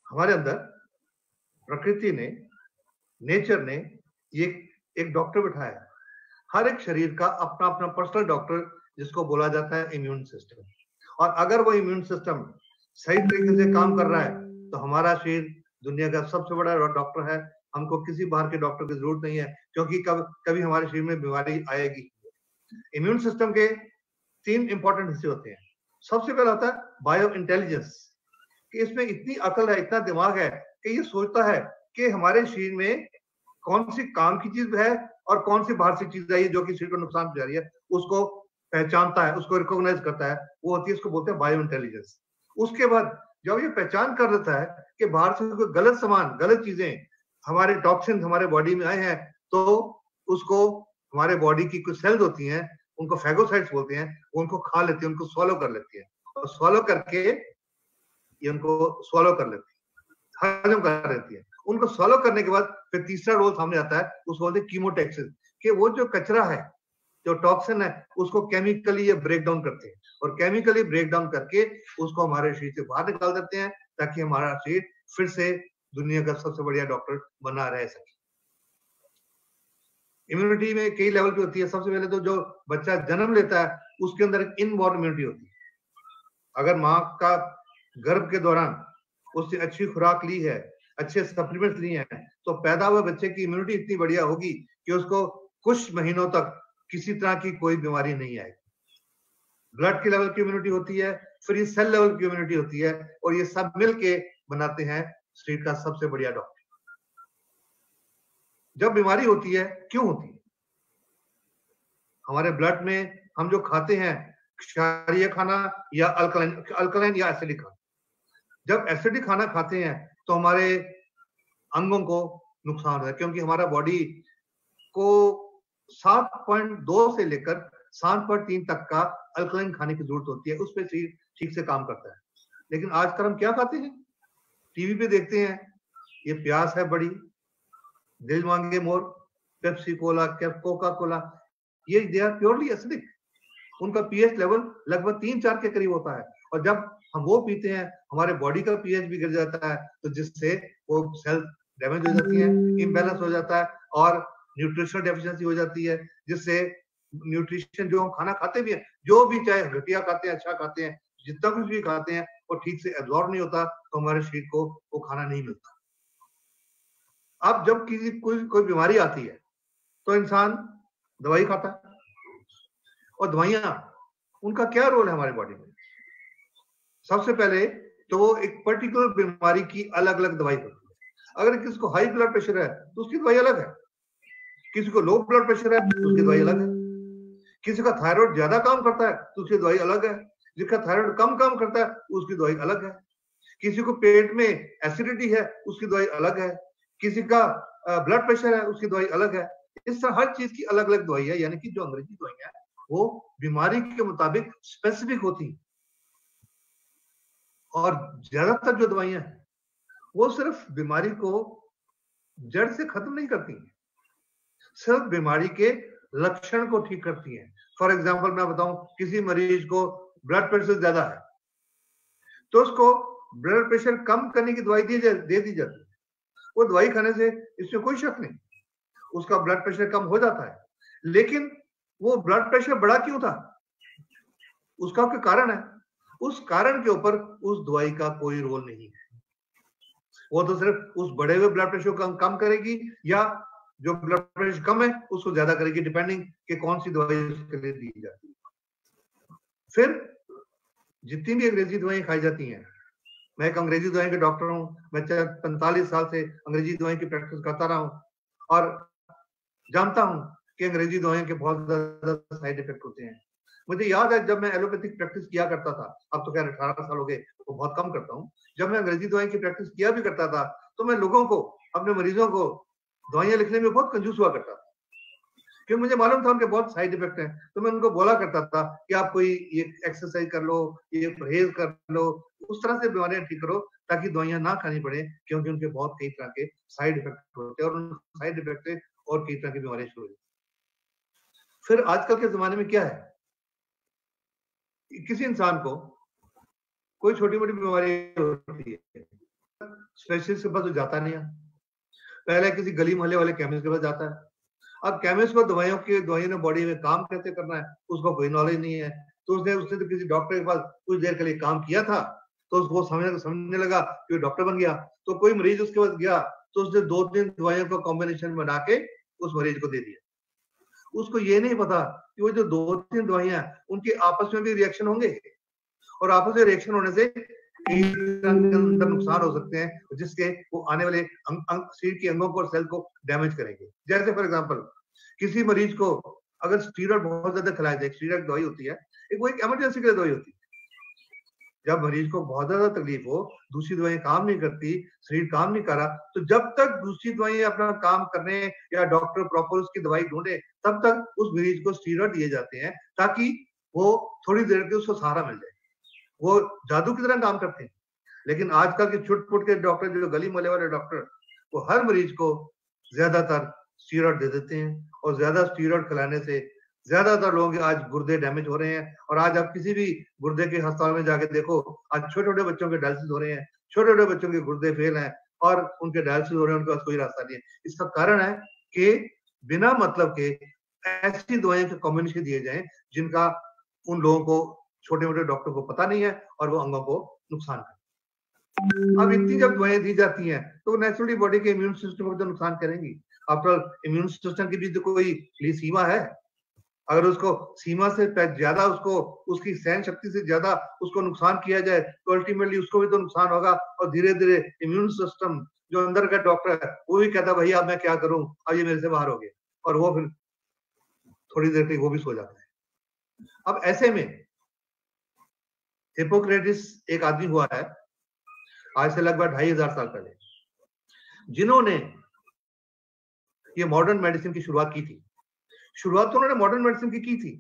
हमारे अंदर प्रकृति ने, नेचर ने ये एक डॉक्टर बिठाया है। हर एक शरीर का अपना अपना पर्सनल डॉक्टर, जिसको बोला जाता है इम्यून सिस्टम। और अगर वो इम्यून सिस्टम सही तरीके से काम कर रहा है तो हमारा शरीर दुनिया का सबसे बड़ा डॉक्टर है। हमको किसी बाहर के डॉक्टर की जरूरत नहीं है, क्योंकि कभी हमारे शरीर में बीमारी आएगी। इम्यून सिस्टम के 3 इंपॉर्टेंट हिस्से होते हैं। सबसे पहला होता है बायो इंटेलिजेंस, कि इसमें इतनी अकल है, इतना दिमाग है कि ये सोचता है कि हमारे शरीर में कौन सी काम की चीज है और कौन सी बाहर से चीज आई है जो कि शरीर को नुकसान पहुंचा रही है, उसको पहचानता है, उसको रिकॉग्नाइज करता है। वो होती है, इसको बोलते हैं बायो इंटेलिजेंस। उसके बाद जब ये पहचान कर लेता है कि बाहर से कोई गलत सामान, गलत चीजें, हमारे टॉक्सिन हमारे बॉडी में आए हैं, तो उसको हमारे बॉडी की कुछ सेल्स होती हैं, उनको फैगोसाइट्स बोलते हैं, उनको खा लेती है, उनको स्वॉलो कर लेती है। और स्वॉलो करके ये उनको स्वॉलो कर लेती है, हजम कर लेती है। उनको स्वॉलो करने के बाद फिर तीसरा रोल सामने आता है, उसको बोलते हैं कीमोटैक्सिस, कि वो जो कचरा है, जो टॉक्सिन है, उसको केमिकली ये ब्रेक डाउन करते हैं, और केमिकली ब्रेक डाउन करके उसको हमारे शरीर से बाहर निकाल देते हैं, ताकि हमारा शरीर फिर से दुनिया का सबसे बढ़िया डॉक्टर बना रह सके। इम्यूनिटी में कई लेवल की होती है। सबसे पहले तो जो बच्चा जन्म लेता है उसके अंदर एक इनबॉर्न इम्यूनिटी होती है। अगर माँ का गर्भ के दौरान उसने अच्छी खुराक ली है, अच्छे सप्लीमेंट्स लिए हैं, तो पैदा हुए बच्चे की इम्यूनिटी इतनी बढ़िया होगी कि उसको कुछ महीनों तक किसी तरह की कोई बीमारी नहीं आएगी। ब्लड के लेवल की इम्यूनिटी होती है, फिर ये सेल लेवल की इम्यूनिटी होती है, और ये सब मिलके बनाते हैं शरीर का सबसे बढ़िया डॉक्टर। जब बीमारी होती है, क्यों होती है? हमारे ब्लड में हम जो खाते हैं, क्षारीय खाना या अल्कलाइन या एसिडिक खाना। जब एसिडिक खाना खाते हैं तो हमारे अंगों को नुकसान होता है, क्योंकि हमारा बॉडी को 7.2 से लेकर 7.3 तक का अल्कलाइन खाने की जरूरत होती है, उस पर शरीर ठीक से काम करता है। लेकिन आजकल हम क्या खाते हैं? टीवी पे देखते हैं, ये प्यास है बड़ी, दिल मांगे मोर, पेप्सी कोला, कोका कोला, ये दे आर प्योरली एसिडिक। उनका पीएच लेवल लगभग 3-4 के करीब होता है, और जब हम वो पीते हैं हमारे बॉडी का पीएच भी गिर जाता है, तो जिससे वो सेल डैमेज हो जाती है, इम्बैलेंस हो जाता है, और न्यूट्रिशनल डेफिशिएंसी हो जाती है, जिससे न्यूट्रिशन जो हम खाना खाते भी हैं, जो भी चाहे घटिया खाते हैं, अच्छा खाते हैं, जितना कुछ भी खाते हैं, वो ठीक से एब्जॉर्ब नहीं होता, तो हमारे शरीर को वो खाना नहीं मिलता। अब जब किसी कोई बीमारी आती है तो इंसान दवाई खाता है, और दवाइयां, उनका क्या रोल है हमारी बॉडी में? सबसे पहले तो वो एक पर्टिकुलर बीमारी की अलग अलग दवाई होती है। अगर किसी को हाई ब्लड प्रेशर है तो उसकी दवाई अलग है, किसी को लो ब्लड प्रेशर है तो उसकी दवाई अलग है, किसी का थायराइड ज्यादा काम करता है तो उसकी दवाई अलग है, जिसका थायराइड कम काम करता है उसकी दवाई अलग है, किसी को पेट में एसिडिटी है उसकी दवाई अलग है, किसी का ब्लड प्रेशर है उसकी दवाई अलग है। इस तरह हर चीज की अलग अलग दवाई है, यानी कि जो अंग्रेजी दवाइयां है वो बीमारी के मुताबिक स्पेसिफिक होती है। और ज्यादातर जो दवाइयां हैं वो सिर्फ बीमारी को जड़ से खत्म नहीं करती हैं, सिर्फ बीमारी के लक्षण को ठीक करती हैं। फॉर एग्जाम्पल मैं बताऊं, किसी मरीज को ब्लड प्रेशर ज्यादा है तो उसको ब्लड प्रेशर कम करने की दवाई दे दी जाती है। वो दवाई खाने से इसमें कोई शक नहीं, उसका ब्लड प्रेशर कम हो जाता है। लेकिन वो ब्लड प्रेशर बढ़ा क्यों था, उसका कोई कारण है, उस कारण के ऊपर उस दवाई का कोई रोल नहीं है। वो तो सिर्फ उस बढ़े हुए ब्लड प्रेशर को कम करेगी, या जो ब्लड प्रेशर कम है उसको ज्यादा करेगी, डिपेंडिंग कि कौन सी दवाई उसके लिए दी जाती है। फिर जितनी भी अंग्रेजी दवाएं खाई जाती हैं, मैं एक अंग्रेजी दवाई के डॉक्टर हूं, मैं 45 साल से अंग्रेजी दवाई की प्रैक्टिस करता रहा हूं, और जानता हूं कि अंग्रेजी दवाइयों के बहुत ज्यादा साइड इफेक्ट होते हैं। मुझे याद है जब मैं एलोपैथिक प्रैक्टिस किया करता था, अब तो खैर 18 साल हो गए तो बहुत कम करता हूँ, जब मैं अंग्रेजी दवाई की प्रैक्टिस किया भी करता था तो मैं लोगों को, अपने मरीजों को दवाइयां लिखने में बहुत कंजूस हुआ करता था, क्योंकि मुझे मालूम था उनके बहुत साइड इफेक्ट हैं। तो मैं उनको बोला करता था कि आप कोई ये एक्सरसाइज कर लो, ये परहेज कर लो, उस तरह से बीमारियां ठीक करो ताकि दवाइयां ना खानी पड़े, क्योंकि उनके बहुत कई तरह के साइड इफेक्ट होते हैं, और उन साइड इफेक्ट से और कई तरह की बीमारियां शुरू होती हैं। फिर आजकल के जमाने में क्या है, किसी इंसान को कोई छोटी मोटी बीमारी होती है, स्पेशलिस्ट के पास तो जाता नहीं है, पहले किसी गली मोहल्ले वाले केमिस्ट के पास जाता है। अब केमिस्ट को दवाइयों ने बॉडी में काम कैसे करना है उसको कोई नॉलेज नहीं है, तो उसने तो किसी डॉक्टर के पास कुछ देर के लिए काम किया था, तो उसको समझने लगा कि वो डॉक्टर बन गया। तो कोई मरीज उसके पास गया तो उसने 2-3 दवाइयों का कॉम्बिनेशन बना के उस मरीज को दे दिया। उसको ये नहीं पता कि वो जो 2-3 दवाइयां उनके आपस में भी रिएक्शन होंगे, और आपस में रिएक्शन होने से अंदर नुकसान हो सकते हैं, जिसके वो आने वाले शरीर के अंगों को और सेल को डैमेज करेंगे। जैसे फॉर एग्जांपल किसी मरीज को अगर स्टीरॉयड बहुत ज्यादा खिलाया जाए, स्टीरॉयड दवाई होती है, वो एक इमरजेंसी की दवाई होती है। जब मरीज को बहुत ज्यादा तकलीफ हो, दूसरी दवाइयां काम नहीं करती, शरीर काम नहीं कर रहा, तो जब तक दूसरी दवाइयां अपना काम करने या डॉक्टर प्रॉपर उसकी दवाई ढूंढे, तब तक उस मरीज को स्टीरॉयड दिए जाते हैं ताकि वो थोड़ी देर के उसको सहारा मिल जाए। वो जादू की तरह काम करते हैं। लेकिन आजकल के छुट-पुट के डॉक्टर, जो गली मोहल्ले वाले डॉक्टर, वो हर मरीज को ज्यादातर स्टीरॉयड दे देते हैं, और ज्यादा स्टीरॉयड खिलाने से ज्यादातर लोगों के आज गुर्दे डैमेज हो रहे हैं। और आज आप किसी भी गुर्दे के अस्पताल में जाके देखो, आज छोटे-छोटे बच्चों के डायलिसिस हो रहे हैं, छोटे-छोटे बच्चों के गुर्दे फेल हैं और उनके डायलिसिस हो रहे हैं, उनके पास कोई रास्ता नहीं है। इसका कारण है कि बिना मतलब के ऐसी दवाइयों के कॉम्बिनेशन दिए जाएं जिनका उन लोगों को, छोटे-मोटे डॉक्टर को पता नहीं है, और वो अंगों को नुकसान करते। अब इतनी जब दवाएं दी जाती हैं तो नेचुरली बॉडी के इम्यून सिस्टम को तो नुकसान करेंगी। आफ्टर इम्यून सिस्टम की भी तो कोई सीमा है। अगर उसको सीमा से ज्यादा, उसको उसकी सहन शक्ति से ज्यादा उसको नुकसान किया जाए तो अल्टीमेटली उसको भी तो नुकसान होगा, और धीरे धीरे इम्यून सिस्टम जो अंदर का डॉक्टर है वो भी कहता है भैया अब मैं क्या करूं, अब ये मेरे से बाहर हो गया, और वो फिर थोड़ी देर के वो भी सो जाता है। अब ऐसे में हिपोक्रेटिस एक आदमी हुआ है आज से लगभग 2500 साल पहले, जिन्होंने ये मॉडर्न मेडिसिन की शुरुआत की थी। शुरुआत तो उन्होंने मॉडर्न मेडिसिन की थी,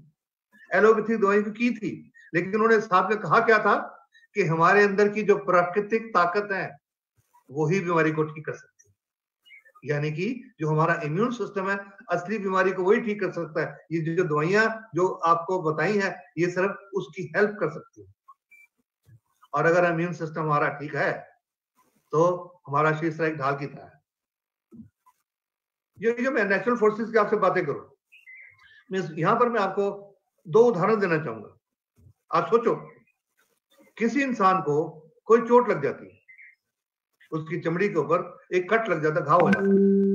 एलोपैथिक दवाई की थी, लेकिन उन्होंने साथ में कहा क्या था कि हमारे अंदर की जो प्राकृतिक ताकत है वही बीमारी को ठीक कर सकती है। यानी कि जो हमारा इम्यून सिस्टम है, असली बीमारी को वही ठीक कर सकता है। ये जो दवाइयां जो आपको बताई हैं, ये सिर्फ उसकी हेल्प कर सकती है। और अगर इम्यून सिस्टम हमारा ठीक है तो हमारा शरीर सिर्फ एक ढाल की तरह है। ये जो मैं नेचुरल फोर्सेस की आपसे बातें करूं, यहां पर मैं आपको 2 उदाहरण देना चाहूंगा। आप सोचो, किसी इंसान को कोई चोट लग जाती है, उसकी चमड़ी के ऊपर एक कट लग जाता, घाव हो जाता,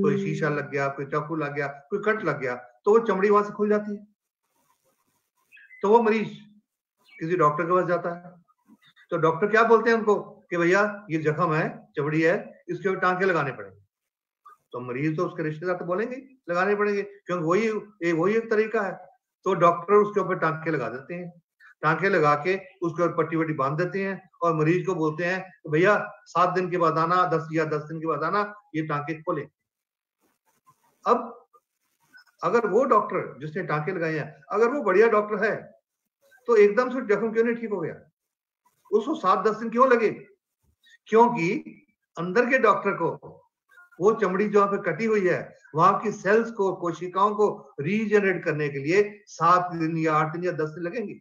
कोई शीशा लग गया, कोई चाकू लग गया, कोई कट लग गया, तो वो चमड़ी वहां से खुल जाती है। तो वो मरीज किसी डॉक्टर के पास जाता है, तो डॉक्टर क्या बोलते हैं उनको कि भैया ये जख्म है, चमड़ी है, इसके ऊपर टांके लगाने पड़ेंगे। तो मरीज तो उसके रिश्तेदार तो बोलेंगे लगाने पड़ेंगे, क्योंकि वही एक तरीका है। तो डॉक्टर उसके ऊपर टांके लगा देते हैं, टांके लगा के उसके ऊपर पट्टी वट्टी बांध देते हैं, और मरीज को बोलते हैं कि भैया 7 दिन के बाद आना, 10 दिन के बाद आना, ये टांके खोले। अब अगर वो डॉक्टर जिसने टांके लगाए हैं, अगर वो बढ़िया डॉक्टर है, तो एकदम से जख्म क्यों नहीं ठीक हो गया? उसको 7-10 दिन क्यों लगे? क्योंकि अंदर के डॉक्टर को वो चमड़ी जो पे कटी हुई है, वहां की सेल्स को, कोशिकाओं को रीजनरेट करने के लिए 7 दिन या 8 दिन या 10 दिन लगेंगे।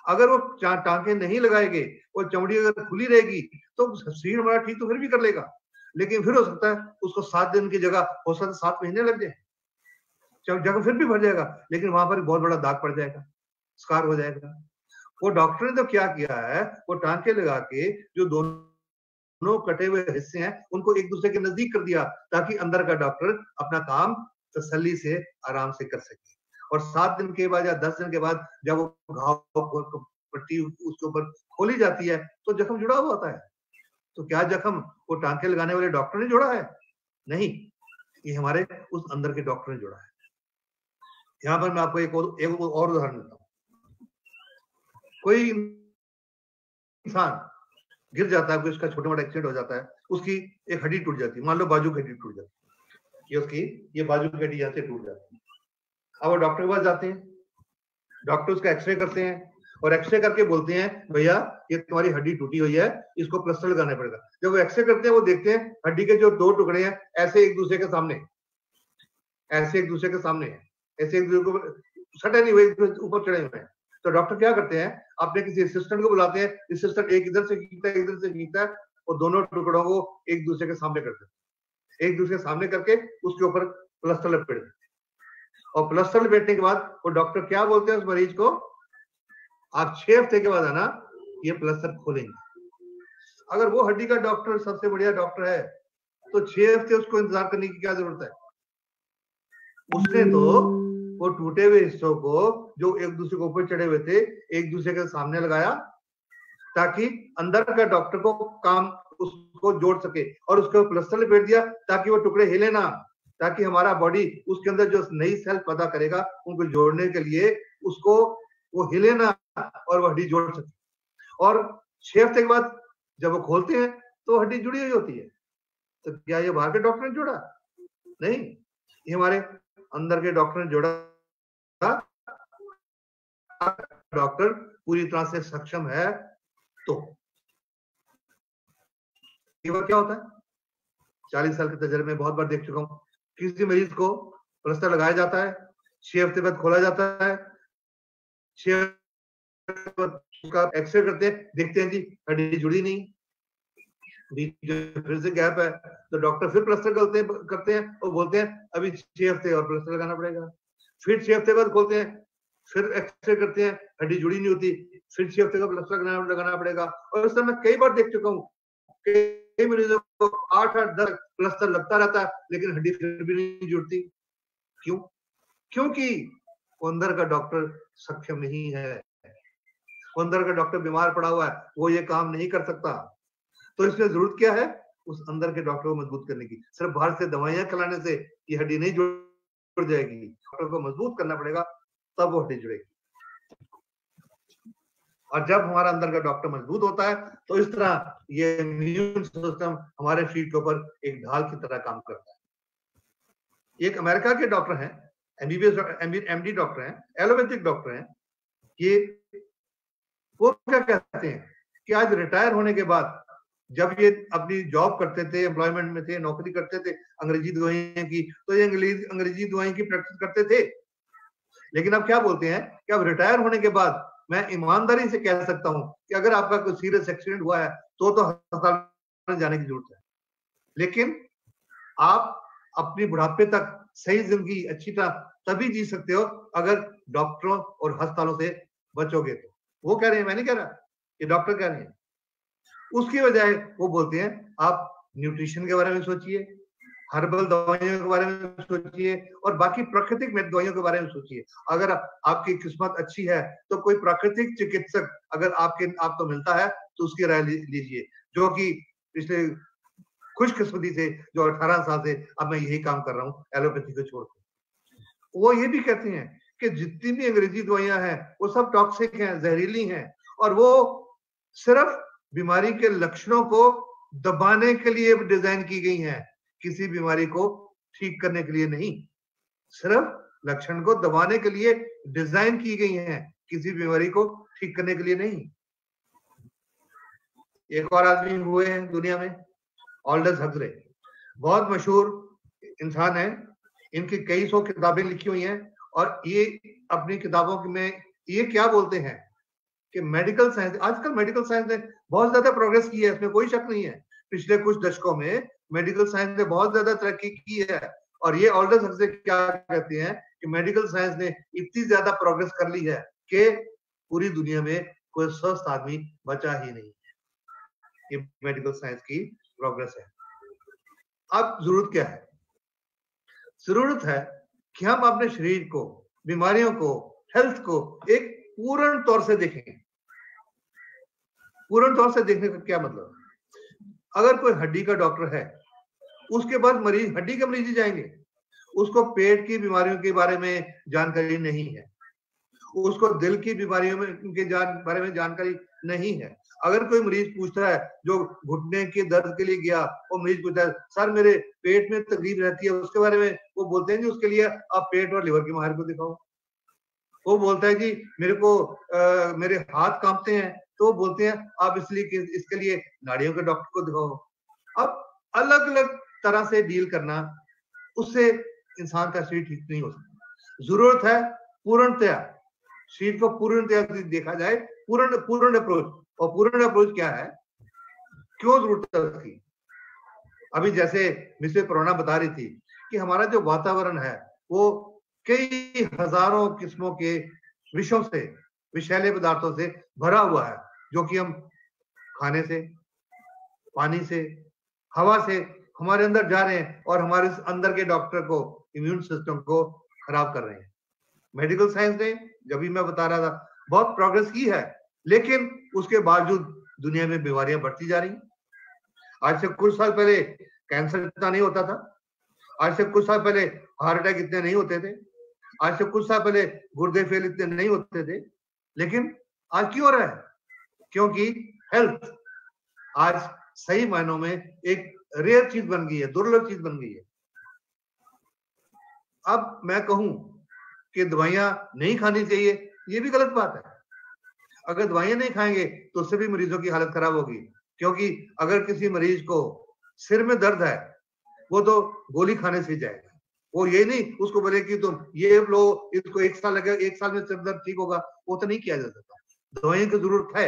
अगर वो टांके नहीं लगाएंगे, वो चमड़ी अगर खुली रहेगी, तो शरीर हमारा ठीक तो फिर भी कर लेगा, लेकिन फिर हो सकता है उसको 7 दिन की जगह हो सकता है 7 महीने लग जाए। जख्म फिर भी भर जाएगा, लेकिन वहां पर बहुत बड़ा दाग पड़ जाएगा, स्कार हो जाएगा। वो डॉक्टर ने तो क्या किया है, वो टांके लगा के जो दोनों कटे हुए हिस्से हैं उनको एक दूसरे के नजदीक कर दिया, ताकि अंदर का डॉक्टर अपना काम तसल्ली से आराम से कर सके। और 7 दिन के बाद या 10 दिन के बाद जब वो घाव पट्टी उसके ऊपर खोली जाती है, तो जख्म जुड़ा हुआ होता है। तो क्या जख्म वो टांके लगाने वाले डॉक्टर ने जोड़ा है? नहीं, ये हमारे उस अंदर के डॉक्टर ने जोड़ा है। यहाँ पर मैं आपको एक और उदाहरण देता हूँ। कोई इंसान गिर जाता है, उसका छोटा मोटा एक्सीडेंट हो जाता है, उसकी एक हड्डी टूट जाती है, मान लो बाजू की हड्डी टूट जाती है, ये उसकी ये बाजू की हड्डी यहाँ से टूट जाती है। अब वो डॉक्टर के पास जाते हैं, डॉक्टर उसका एक्सरे करते हैं, और एक्सरे करके बोलते हैं भैया ये तुम्हारी हड्डी टूटी हुई है, इसको प्लास्टर लगाना पड़ेगा। जब वो एक्सरे करते हैं, वो देखते हैं हड्डी के जो 2 टुकड़े हैं ऐसे एक दूसरे के सामने, ऐसे एक दूसरे के सामने है, ऐसे एक दूसरे को सटे नहीं हुए, ऊपर चढ़े हुए हैं। तो डॉक्टर क्या करते हैं, अपने किसी असिस्टेंट को बुलाते हैं, असिस्टेंट एक इधर से खींचता है, इधर से खींचता है, वो दोनों टुकड़ों को एक दूसरे के सामने कर देते, एक दूसरे के सामने करके उसके ऊपर प्लास्टर लपेट देते। और प्लास्टर लपेटने के बाद वो डॉक्टर क्या बोलते हैं उस मरीज को, आप 6 हफ्ते के बाद आना, ये प्लास्टर खोलेंगे। अगर वो हड्डी का डॉक्टर सबसे बढ़िया डॉक्टर है तो 6 हफ्ते उसको इंतजार करने की क्या जरूरत है? उसने तो वो टूटे हुए हिस्सों को जो एक दूसरे के ऊपर चढ़े हुए थे एक दूसरे के सामने लगाया ताकि अंदर का डॉक्टर को काम उसको जोड़ सके, और उसको प्लास्टर लपेट दिया ताकि वो टुकड़े हिले ना, ताकि हमारा बॉडी उसके अंदर जो नई सेल पैदा करेगा उनको जोड़ने के लिए उसको वो हिले ना और वो हड्डी जोड़ सके। और 6 हफ्ते के बाद जब वो खोलते हैं तो हड्डी जुड़ी हुई होती है। तो क्या ये बाहर के डॉक्टर ने जोड़ा? नहीं, ये हमारे अंदर के डॉक्टर ने जोड़ा। डॉक्टर पूरी तरह से सक्षम है तो क्या होता है, 40 साल के तजर्बे में बहुत बार देख चुका हूं, किसी मरीज को प्लास्टर लगाया जाता है, 6 हफ्ते बाद खोला जाता है, 6 उसका एक्सरे करते हैं, देखते हैं जी हड्डी जुड़ी नहीं, फिर से गैप है, तो डॉक्टर फिर प्लास्टर करते हैं और बोलते हैं अभी 6 हफ्ते और प्लास्टर लगाना पड़ेगा। फिर 6 हफ्ते बाद खोलते हैं, फिर एक्सरे करते हैं, हड्डी जुड़ी नहीं होती, फिर 6 हफ्ते का प्लास्टर लगाना पड़ेगा। और इस तरह मैं कई बार देख चुका हूँ, कई मरीजों को 8-10 प्लास्टर लगता रहता है लेकिन हड्डी फिर भी नहीं जुड़ती। क्यों? क्योंकि अंदर का डॉक्टर सक्षम नहीं है, अंदर का डॉक्टर बीमार पड़ा हुआ है, वो ये काम नहीं कर सकता। तो इसमें जरूरत क्या है? उस अंदर के डॉक्टर को मजबूत करने की। सिर्फ बाहर से दवाइयां खिलाने से ये हड्डी नहीं जुड़ जाएगी, डॉक्टर को मजबूत करना पड़ेगा तब वो हड्डी जुड़ेगी। और जब हमारा अंदर का डॉक्टर मजबूत होता है तो इस तरह ये इम्यून सिस्टम हमारे शरीर के ऊपर एक ढाल की तरह काम करता है। एक अमेरिका के डॉक्टर हैं, एमबीबीएस एमडी डॉक्टर हैं, एलोपैथिक डॉक्टर हैं, ये वो क्या कहते हैं कि आज रिटायर होने के बाद जब ये अपनी जॉब करते थे, एम्प्लॉयमेंट में थे, नौकरी करते थे अंग्रेजी दवाइयों की, तो ये अंग्रेजी दवाइयों की प्रैक्टिस करते थे। लेकिन अब क्या बोलते हैं कि अब रिटायर होने के बाद मैं ईमानदारी से कह सकता हूं कि अगर आपका कोई सीरियस एक्सीडेंट हुआ है तो अस्पताल में जाने की जरूरत है, लेकिन आप अपनी बुढ़ापे तक सही जिंदगी अच्छी तरह तभी जी सकते हो अगर डॉक्टरों और अस्पतालों से बचोगे। तो वो कह रहे हैं, मैं नहीं कह रहा, ये डॉक्टर कह रहे हैं। उसकी बजाय वो बोलते हैं आप न्यूट्रिशन के बारे में सोचिए, हर्बल दवाइयों के बारे में सोचिए और बाकी प्राकृतिक दवाइयों के बारे में सोचिए। अगर आपकी किस्मत अच्छी है तो कोई प्राकृतिक चिकित्सक अगर आपको मिलता है तो उसकी राय लीजिए, जो कि पिछले खुशकिस्मती से जो 18 साल से अब मैं यही काम कर रहा हूँ एलोपैथी को छोड़कर। वो ये भी कहते हैं कि जितनी भी अंग्रेजी दवाइयां हैं वो सब टॉक्सिक हैं, जहरीली हैं, और वो सिर्फ बीमारी के लक्षणों को दबाने के लिए डिजाइन की गई हैं, किसी बीमारी को ठीक करने के लिए नहीं। सिर्फ लक्षण को दबाने के लिए डिजाइन की गई हैं, किसी बीमारी को ठीक करने के लिए नहीं। एक और आदमी हुए हैं दुनिया में, ऑल्डस हक्सले, बहुत मशहूर इंसान है, इनकी कई सौ किताबें लिखी हुई हैं, और ये अपनी किताबों में ये क्या बोलते हैं कि मेडिकल साइंस, आजकल मेडिकल साइंस ने बहुत ज्यादा प्रोग्रेस की है, इसमें कोई शक नहीं है। पिछले कुछ दशकों में मेडिकल साइंस ने बहुत ज्यादा तरक्की की है, और ये ऑल्डस हक्सले क्या कहते हैं कि मेडिकल साइंस ने इतनी ज्यादा प्रोग्रेस कर ली है कि पूरी दुनिया में कोई स्वस्थ आदमी बचा ही नहीं है। ये मेडिकल साइंस की प्रोग्रेस है। अब जरूरत क्या है? जरूरत है कि हम अपने शरीर को, बीमारियों को, हेल्थ को एक पूर्ण तौर से देखें। पूर्ण तौर से देखने का क्या मतलब? अगर कोई हड्डी का डॉक्टर है, उसके पास मरीज, हड्डी के मरीज ही जाएंगे, उसको पेट की बीमारियों के बारे में जानकारी नहीं है, उसको दिल की बीमारियों में के बारे में जानकारी नहीं है। अगर कोई मरीज पूछता है, जो घुटने के दर्द के लिए गया, वो मरीज पूछता है सर मेरे पेट में तकलीफ रहती है, उसके बारे में वो बोलते हैं जी उसके लिए आप पेट और लिवर के माहिर को दिखाओ। वो बोलता है जी मेरे को मेरे हाथ कांपते हैं, तो वो बोलते हैं आप इसके लिए नाड़ियों के डॉक्टर को दिखाओ। अब अलग अलग तरह से डील करना, उससे इंसान का शरीर ठीक नहीं हो सकता। जरूरत है पूर्णतया, शरीर को पूर्णतया देखा जाए, पूर्ण अप्रोच। और पूर्ण अप्रोच क्या है? क्यों जरूरत है उसकी? अभी जैसे मिसेस प्रोना बता रही थी कि हमारा जो वातावरण है वो कई हजारों किस्मों के विषयों से, विषैले पदार्थों से भरा हुआ है, जो कि हम खाने से, पानी से, हवा से हमारे अंदर जा रहे हैं और हमारे अंदर के डॉक्टर को, इम्यून सिस्टम को खराब कर रहे हैं। मेडिकल साइंस ने, जब भी मैं बता रहा था, बहुत प्रोग्रेस की है, लेकिन उसके बावजूद दुनिया में बीमारियां बढ़ती जा रही हैं। आज से कुछ साल पहले कैंसर इतना नहीं होता था, आज से कुछ साल पहले हार्ट अटैक इतने नहीं होते थे, आज से कुछ साल पहले गुर्दे फेल इतने नहीं होते थे, लेकिन आज क्यों हो रहा है? क्योंकि हेल्थ आज सही मायनों में एक रेयर चीज बन गई है, दुर्लभ चीज बन गई है। अब मैं कहूं कि दवाइयां नहीं खानी चाहिए, ये भी गलत बात है। अगर दवाइयां नहीं खाएंगे तो उससे भी मरीजों की हालत खराब होगी, क्योंकि अगर किसी मरीज को सिर में दर्द है, वो तो गोली खाने से जाएगा। वो ये नहीं उसको बोले कि तुम ये लो, इसको 1 साल लगेगा, 1 साल में सिर दर्द ठीक होगा, वो तो नहीं किया जा सकता। दवाइयों की जरूरत है,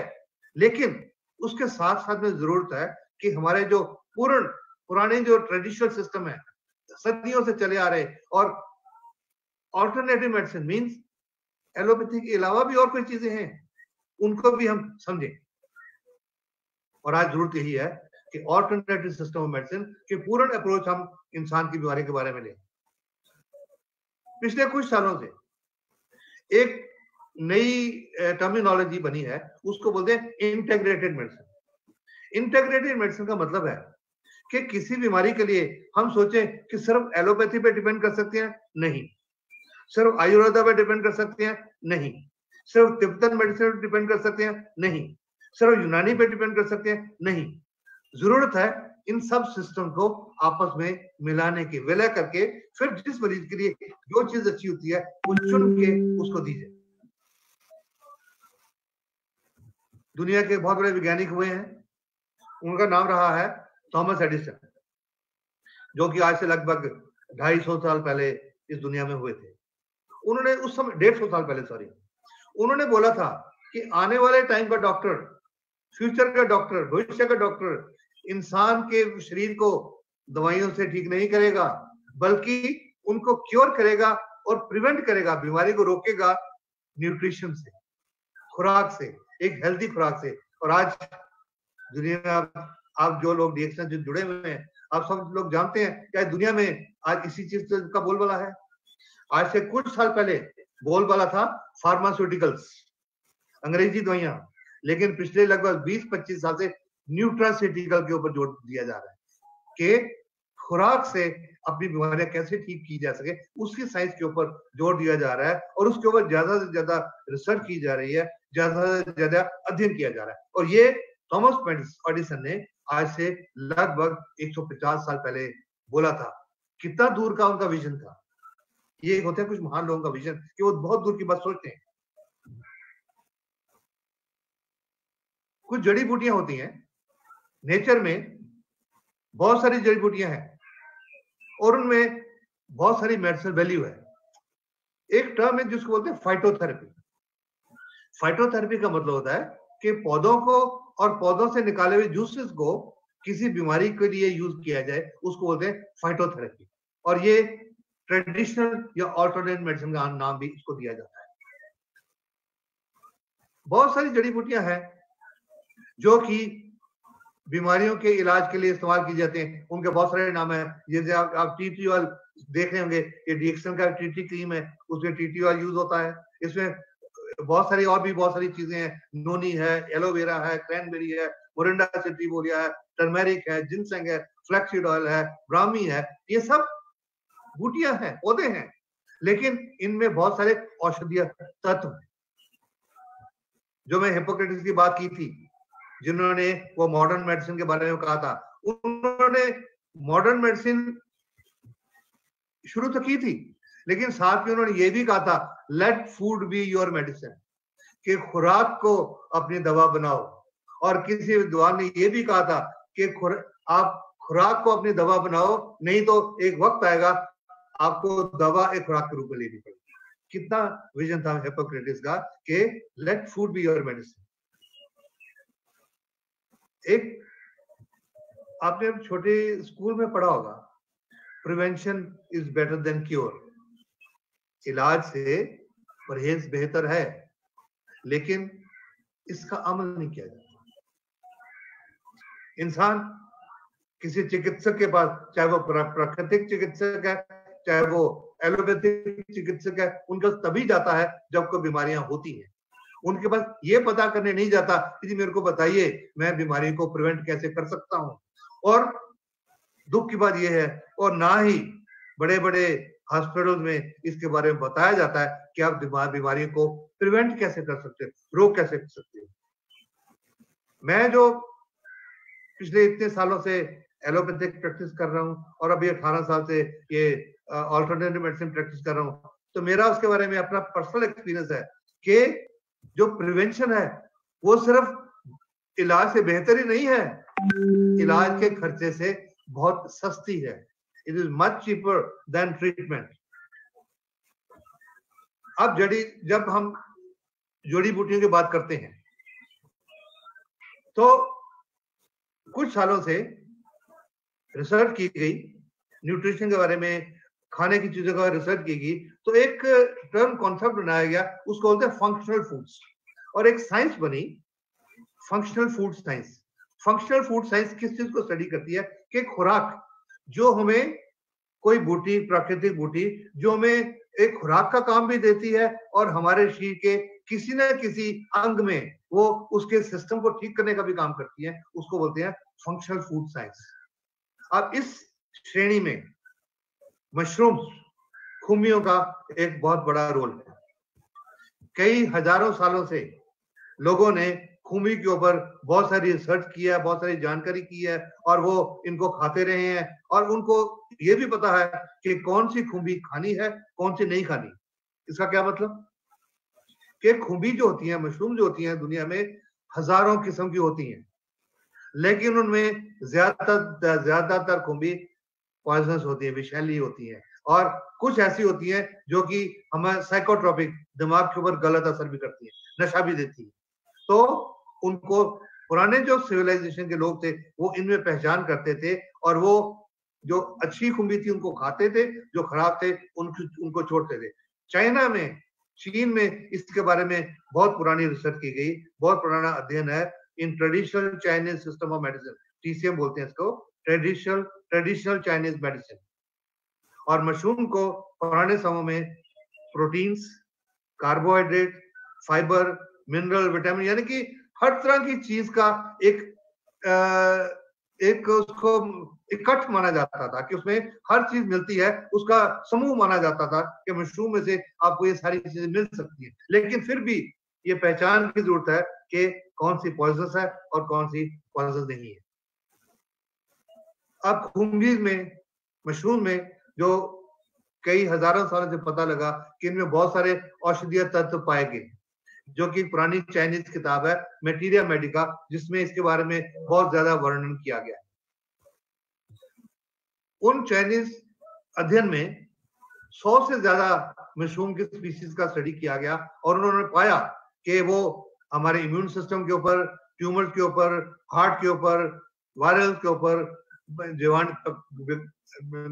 लेकिन उसके साथ साथ में जरूरत है कि हमारे जो पुराने जो ट्रेडिशनल सिस्टम है, सदियों से चले आ रहे, और ऑल्टरनेटिव मेडिसिन मींस एलोपैथी के अलावा भी और कोई चीजें हैं, उनको भी हम समझें। और आज जरूरत यही है कि ऑल्टरनेटिव सिस्टम ऑफ मेडिसिन के पूर्ण अप्रोच हम इंसान की बीमारी के बारे में लें। पिछले कुछ सालों से एक नई टर्मिनोलॉजी बनी है, उसको बोलते हैं इंटीग्रेटेड मेडिसिन। इंटीग्रेटेड मेडिसिन का मतलब है कि किसी बीमारी के लिए हम सोचें कि सिर्फ एलोपैथी पे डिपेंड कर सकते हैं, नहीं। सिर्फ आयुर्वेदा पे डिपेंड कर सकते हैं, नहीं। सिर्फ तिब्बतन मेडिसिन पे डिपेंड कर सकते हैं, नहीं। सिर्फ यूनानी पे डिपेंड कर सकते हैं, नहीं। जरूरत है इन सब सिस्टम को आपस में मिलाने की, विलय करके फिर जिस मरीज के लिए जो चीज अच्छी होती है वो चुन के उसको दीजिए। दुनिया के बहुत बड़े वैज्ञानिक हुए हैं, उनका नाम रहा है थॉमस एडिसन, जो कि आज से लगभग 250 साल पहले इस दुनिया में हुए थे। उन्होंने उस समय 150 साल पहले, सॉरी, उन्होंने बोला था कि आने वाले टाइम का डॉक्टर, फ्यूचर का डॉक्टर, भविष्य का डॉक्टर इंसान के शरीर को दवाइयों से ठीक नहीं करेगा, बल्कि उनको क्योर करेगा और प्रिवेंट करेगा, बीमारी को रोकेगा न्यूट्रिशन से, खुराक से, एक हेल्दी खुराक से। और आज दुनिया में आप जो लोग डीएक्शन से जुड़े हुए हैं, आप सब लोग जानते हैं कि दुनिया में आज इसी चीज का बोलबाला है। आज से कुछ साल पहले बोलबाला था फार्मास्यूटिकल्स, अंग्रेजी दवाइयां, लेकिन पिछले लगभग 20-25 साल से न्यूट्रास्यूटिकल के ऊपर जोर दिया जा रहा है कि खुराक से अपनी बीमारियां कैसे ठीक की जा सके, उसकी साइंस के ऊपर जोर दिया जा रहा है और उसके ऊपर ज्यादा से ज्यादा रिसर्च की जा रही है, ज्यादा से ज्यादा अध्ययन किया जा रहा है। और ये थॉमस एडिसन ने आज से लगभग 150 साल पहले बोला था। कितना दूर का उनका विजन था। ये होते हैं कुछ महान लोगों का विजन कि वो बहुत दूर की बात सोचते हैं। कुछ जड़ी बूटियां होती हैं नेचर में, बहुत सारी जड़ी बूटियां हैं और उनमें बहुत सारी मेडिसिनल वैल्यू है। एक टर्म है जिसको बोलते हैं फाइटोथेरेपी। फाइटोथेरेपी का मतलब होता है कि पौधों को और पौधों से निकाले हुए जूसेस को किसी बीमारी के लिए यूज किया जाए, उसको बोलते हैं फाइटोथेरेपी। और ये ट्रेडिशनल या ऑल्टरनेट मेडिसिन का नाम भी इसको दिया जाता है। बहुत सारी जड़ी बूटियां हैं जो कि बीमारियों के इलाज के लिए इस्तेमाल की जाते हैं, उनके बहुत सारे नाम है। जैसे आप टीटी ऑयल देख रहे होंगे, ये डीएक्सन का टीटी क्रीम है, उसमें टीटी ऑयल यूज होता है। इसमें बहुत सारी और भी बहुत सारी चीजें हैं, नोनी है, एलोवेरा है, क्रैनबेरी है, मोरिंडा सेटिवोलिया है, टर्मेरिक है, जिनसेंग है, फ्लैक्सीड ऑयल है, ब्राह्मी है। ये सब बूटियां हैं, पौधे हैं, लेकिन इनमें बहुत सारे औषधीय तत्व हैं। जो मैं हिप्पोक्रेटिस की बात की थी, जिन्होंने वो मॉडर्न मेडिसिन के बारे में कहा था, उन्होंने मॉडर्न मेडिसिन शुरू तो की थी, लेकिन साथ में उन्होंने ये भी कहा था, let food be your medicine, कि खुराक को अपनी दवा बनाओ। और किसी विद्वान ने ये भी कहा था कि आप खुराक को अपनी दवा बनाओ, नहीं तो एक वक्त आएगा आपको दवा एक खुराक के रूप में लेनी पड़ेगी। कितना विजन था हिप्पोक्रेटिस का कि let food be your medicine. एक आपने अब छोटे स्कूल में पढ़ा होगा, prevention is better than cure. इलाज से परहेज बेहतर है, लेकिन इसका अमल नहीं किया जाता। इंसान किसी चिकित्सक के पास, चाहे वो प्राकृतिक चिकित्सक है, चाहे वो एलोपैथिक चिकित्सक है, उनका तभी जाता है जब कोई बीमारियां होती हैं। उनके पास ये पता करने नहीं जाता कि जी मेरे को बताइए मैं बीमारी को प्रिवेंट कैसे कर सकता हूं। और दुख की बात यह है, और ना ही बड़े बड़े हॉस्पिटल में इसके बारे में बताया जाता है कि आप बीमारी को प्रिवेंट कैसे कर सकते हैं, रोक कैसे कर सकते हैं। मैं जो पिछले इतने सालों से एलोपैथिक प्रैक्टिस कर रहा हूं और अभी 18 साल से ये अल्टरनेटिव मेडिसिन प्रैक्टिस कर रहा हूं, तो मेरा उसके बारे में अपना पर्सनल एक्सपीरियंस है कि जो प्रिवेंशन है वो सिर्फ इलाज से बेहतर ही नहीं है, इलाज के खर्चे से बहुत सस्ती है। It is much cheaper than treatment. अब जब हम जड़ी बूटियों की बात करते हैं तो कुछ सालों से रिसर्च की गई, न्यूट्रिशन के बारे में, खाने की चीजों का रिसर्च की गई, तो एक टर्म कॉन्सेप्ट बनाया गया, उसको बोलते हैं फंक्शनल फूड्स। और एक साइंस बनी, functional food science. Functional food science किस चीज को स्टडी करती है कि खुराक जो हमें, कोई बूटी, प्राकृतिक बूटी जो हमें एक खुराक का काम भी देती है और हमारे शरीर के किसी न किसी अंग में वो उसके सिस्टम को ठीक करने का भी काम करती है, उसको बोलते हैं फंक्शनल फूड साइंस। अब इस श्रेणी में मशरूम्स, खुमियों का एक बहुत बड़ा रोल है। कई हजारों सालों से लोगों ने खुमी के ऊपर बहुत सारी रिसर्च किया है, बहुत सारी जानकारी की है और वो इनको खाते रहे हैं और उनको ये भी पता है कि कौन सी खुम्बी खानी है, कौन सी नहीं खानी। इसका क्या मतलब कि खुम्बी जो होती है, मशरूम जो होती है, दुनिया में हजारों किस्म की होती हैं, लेकिन उनमें ज्यादातर खुम्बी पॉइजनस होती है, विषैली होती है, और कुछ ऐसी होती है जो कि हमें साइकोट्रोपिक, दिमाग के ऊपर गलत असर भी करती है, नशा भी देती है। तो उनको पुराने जो सिविलाइजेशन के लोग थे वो इनमें पहचान करते थे और वो जो अच्छी खुम्बी थी उनको खाते थे, जो खराब थे उनको छोड़ते थे। चाइना में, चीन में इसके बारे में बहुत पुरानी रिसर्च की गई, बहुत पुराना अध्ययन है in traditional Chinese system of medicine, TCM बोलते हैं इसको, ट्रेडिशनल चाइनीज मेडिसिन। और मशरूम को पुराने समय में proteins, carbohydrate, fibre, mineral, vitamin, यानी कि हर तरह की चीज का एक उसको इकट्ठ माना जाता था कि उसमें हर चीज मिलती है, उसका समूह माना जाता था कि मशरूम में से आपको ये सारी चीजें मिल सकती है। लेकिन फिर भी ये पहचान की जरूरत है कि कौन सी पॉइजनस है और कौन सी पॉइजनस नहीं है। अब खुम्बी में, मशरूम में जो कई हजारों सालों से पता लगा कि इनमें बहुत सारे औषधीय तत्व पाए गए, जो कि पुरानी चाइनीज किताब है मेटीरिया मेडिका, जिसमें इसके बारे में बहुत ज्यादा वर्णन किया गया है। उन चाइनीज अध्ययन में 100 से ज्यादा मशरूम की स्पीसीज का स्टडी किया गया और उन्होंने पाया कि वो हमारे इम्यून सिस्टम के ऊपर, ट्यूमर के ऊपर, हार्ट के ऊपर, वायरल के ऊपर,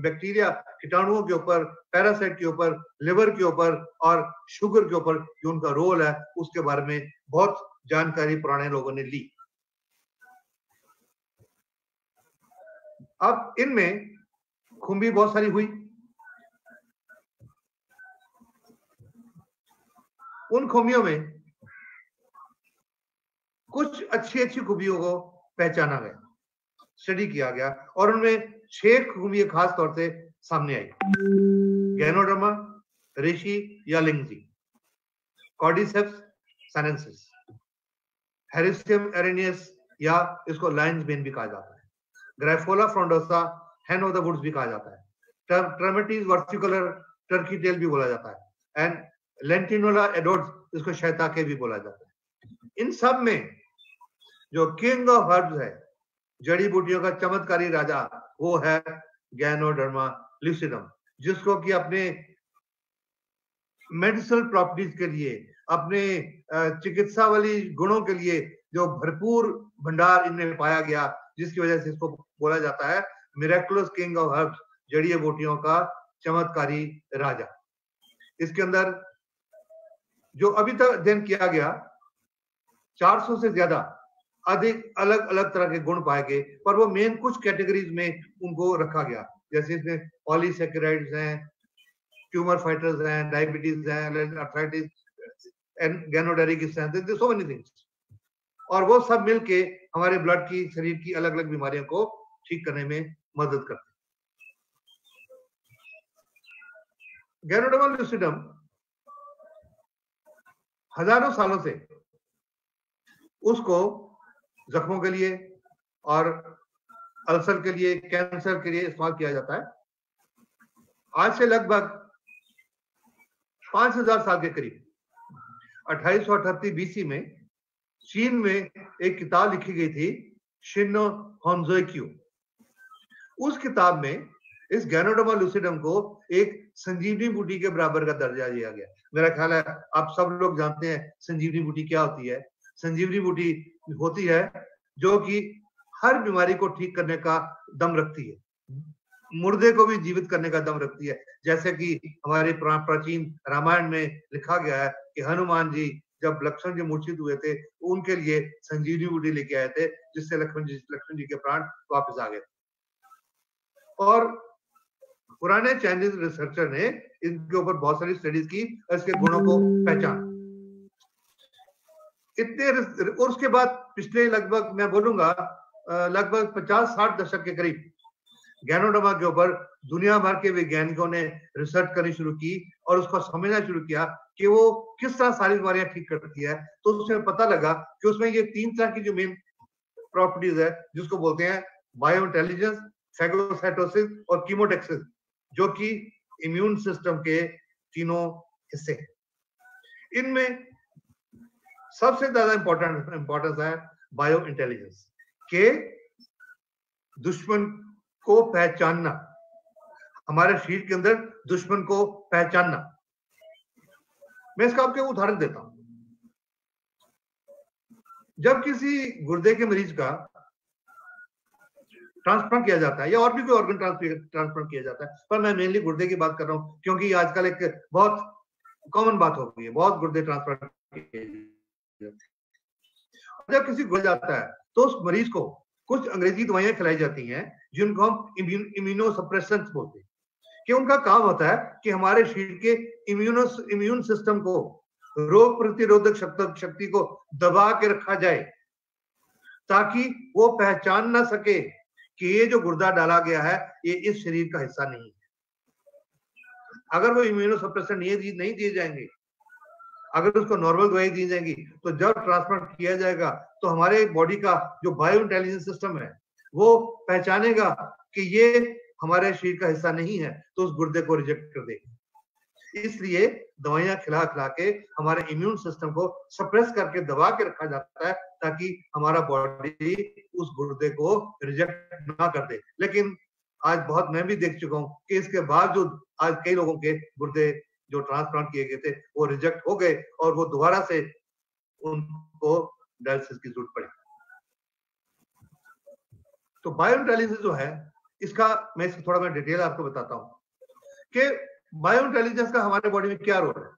बैक्टीरिया, कीटाणुओं के ऊपर, पैरासाइट के ऊपर, लिवर के ऊपर और शुगर के ऊपर जो उनका रोल है उसके बारे में बहुत जानकारी पुराने लोगों ने ली। अब इनमें खुम्बी बहुत सारी हुई, उन खुमियों में कुछ अच्छी अच्छी खुबियों को पहचाना गया, स्टडी किया गया और उनमें 6 खुबियां खास तौर से सामने आई। गैनोडर्मा, रेशी या लिंगजी, कॉर्डिसेप्स साइनेंसिस, हेरिस्टियम एरेनियस या इसको लायंस बेन भी कहा जाता है, ग्राइफोला फ्रोंडोसा, hen of the woods भी कहा जाता है, ट्रमेटिस वर्सिकुलर, टर्की टेल भी बोला जाता है, एंड लेंटिनोला एडोड्स, इसको शैताके भी बोला जाता है। इन सब में जो किंग ऑफ हर्ब्स है, जड़ी बूटियों का चमत्कारी राजा, वो है गैनोडर्मा लुसिडम, जिसको कि अपने मेडिसिनल प्रॉपर्टीज के लिए, अपने चिकित्सा वाली गुणों के लिए जो भरपूर भंडार इनमें पाया गया, जिसकी वजह से इसको बोला जाता है मिरेकुलस किंग ऑफ हर्ब्स, जड़ी बूटियों का चमत्कारी राजा। इसके अंदर जो अभी तक अध्ययन किया गया 400 से ज्यादा अधिक अलग अलग तरह के गुण पाए गए, पर वो मेन कुछ कैटेगरीज में उनको रखा गया, जैसे इसमें पॉलीसैकेराइड्स हैं, ट्यूमर फाइटर्स हैं, डायबिटीज हैं, आर्थराइटिस एंड गैनोडेरिकिस हैं, सो मेनी थिंग्स। और वो सब मिलके हमारे ब्लड की, शरीर की अलग अलग बीमारियों को ठीक करने में मदद करते हैं। गैनोडर्मा लूसिडम हजारों सालों से उसको जख्मों के लिए और अल्सर के लिए, कैंसर के लिए इस्तेमाल किया जाता है। आज से लगभग 5000 साल के करीब 2838 बीसी में चीन में एक किताब लिखी गई थी, शिनो होन्जोक्यू। उस किताब में इस गैनोडर्मा लूसिडम को एक संजीवनी बूटी के बराबर का दर्जा दिया गया। मेरा ख्याल है आप सब लोग जानते हैं संजीवनी बूटी क्या होती है। संजीवनी बूटी होती है जो कि हर बीमारी को ठीक करने का दम रखती है, मुर्दे को भी जीवित करने का दम रखती है। जैसे कि हमारे प्राचीन रामायण में लिखा गया है कि हनुमान जी जब लक्ष्मण जी मूर्छित हुए थे, उनके लिए संजीवनी बूटी लेके आए थे, जिससे लक्ष्मण जी के प्राण वापस आ गए। और पुराने चाइनीज रिसर्चर ने इनके ऊपर बहुत सारी स्टडीज की, इसके गुणों को पहचाना। इतने और उसके बाद पिछले लगभग मैं बोलूंगा लगभग 50-60 दशक के करीब गैनोडर्मा के ऊपर दुनिया भर के वैज्ञानिकों ने रिसर्च करनी शुरू की और उसको समझना शुरू किया कि वो किस तरह सारी बीमारियां ठीक करती है। तो उसमें पता लगा कि उसमें ये 3 तरह की जो मेन प्रॉपर्टीज है, जिसको बोलते हैं बायो इंटेलिजेंस, फैगोसाइटोसिस और कीमोटेक्सिस, जो कि इम्यून सिस्टम के तीनों हिस्से हैं। इनमें सबसे ज्यादा इंपॉर्टेंस है बायो इंटेलिजेंस के दुश्मन को पहचानना, हमारे शरीर के अंदर दुश्मन को पहचानना। मैं इसका आपको उदाहरण देता हूं। जब किसी गुर्दे के मरीज का ट्रांसप्लांट किया जाता है या और भी कोई ऑर्गन ट्रांसप्लांट किया जाता है, पर मैं मेनली गुर्दे की बात कर रहा हूं क्योंकि आजकल एक बहुत कॉमन बात हो गई है, बहुत गुर्दे ट्रांसप्लांट किए जाते हैं। जब किसी गुर्दे जाता है तो उस मरीज को कुछ अंग्रेजी दवाइयां खिलाई जाती हैं जिनको हम इम्यूनो सप्रेसेंट्स बोलते हैं, कि उनका काम होता है कि हमारे शरीर के इम्यून सिस्टम को, रोग प्रतिरोधक शक्ति को दबा के रखा जाए ताकि वो पहचान ना सके कि ये जो गुर्दा डाला गया है ये इस शरीर का हिस्सा नहीं है। अगर वो इम्यूनो सप्रेसेंट नहीं दिए जाएंगे, अगर उसको नॉर्मल दवाई दी जाएगी, तो जब ट्रांसप्लांट किया जाएगा तो हमारे बॉडी का जो बायो इंटेलिजेंस सिस्टम है वो पहचानेगा कि ये हमारे शरीर का हिस्सा नहीं है, तो उस गुर्दे को रिजेक्ट कर देगा। इसलिए दवाइयां खिला खिला के हमारे इम्यून सिस्टम को सप्रेस करके दबा के रखा जाता है ताकि हमारा बॉडी उस गुर्दे को रिजेक्ट ना कर दे। लेकिन आज बहुत मैं भी देख चुका हूं कि इसके बावजूद आज कई लोगों के गुर्दे जो ट्रांसप्लांट किए गए थे वो रिजेक्ट हो गए और वो दोबारा से उनको डायलिसिस की जरूरत पड़ी। तो बायो इंटेलिजेंस जो है इसका मैं इसको थोड़ा मैं डिटेल आपको बताता हूं कि बायो इंटेलिजेंस का हमारे बॉडी में क्या रोल है।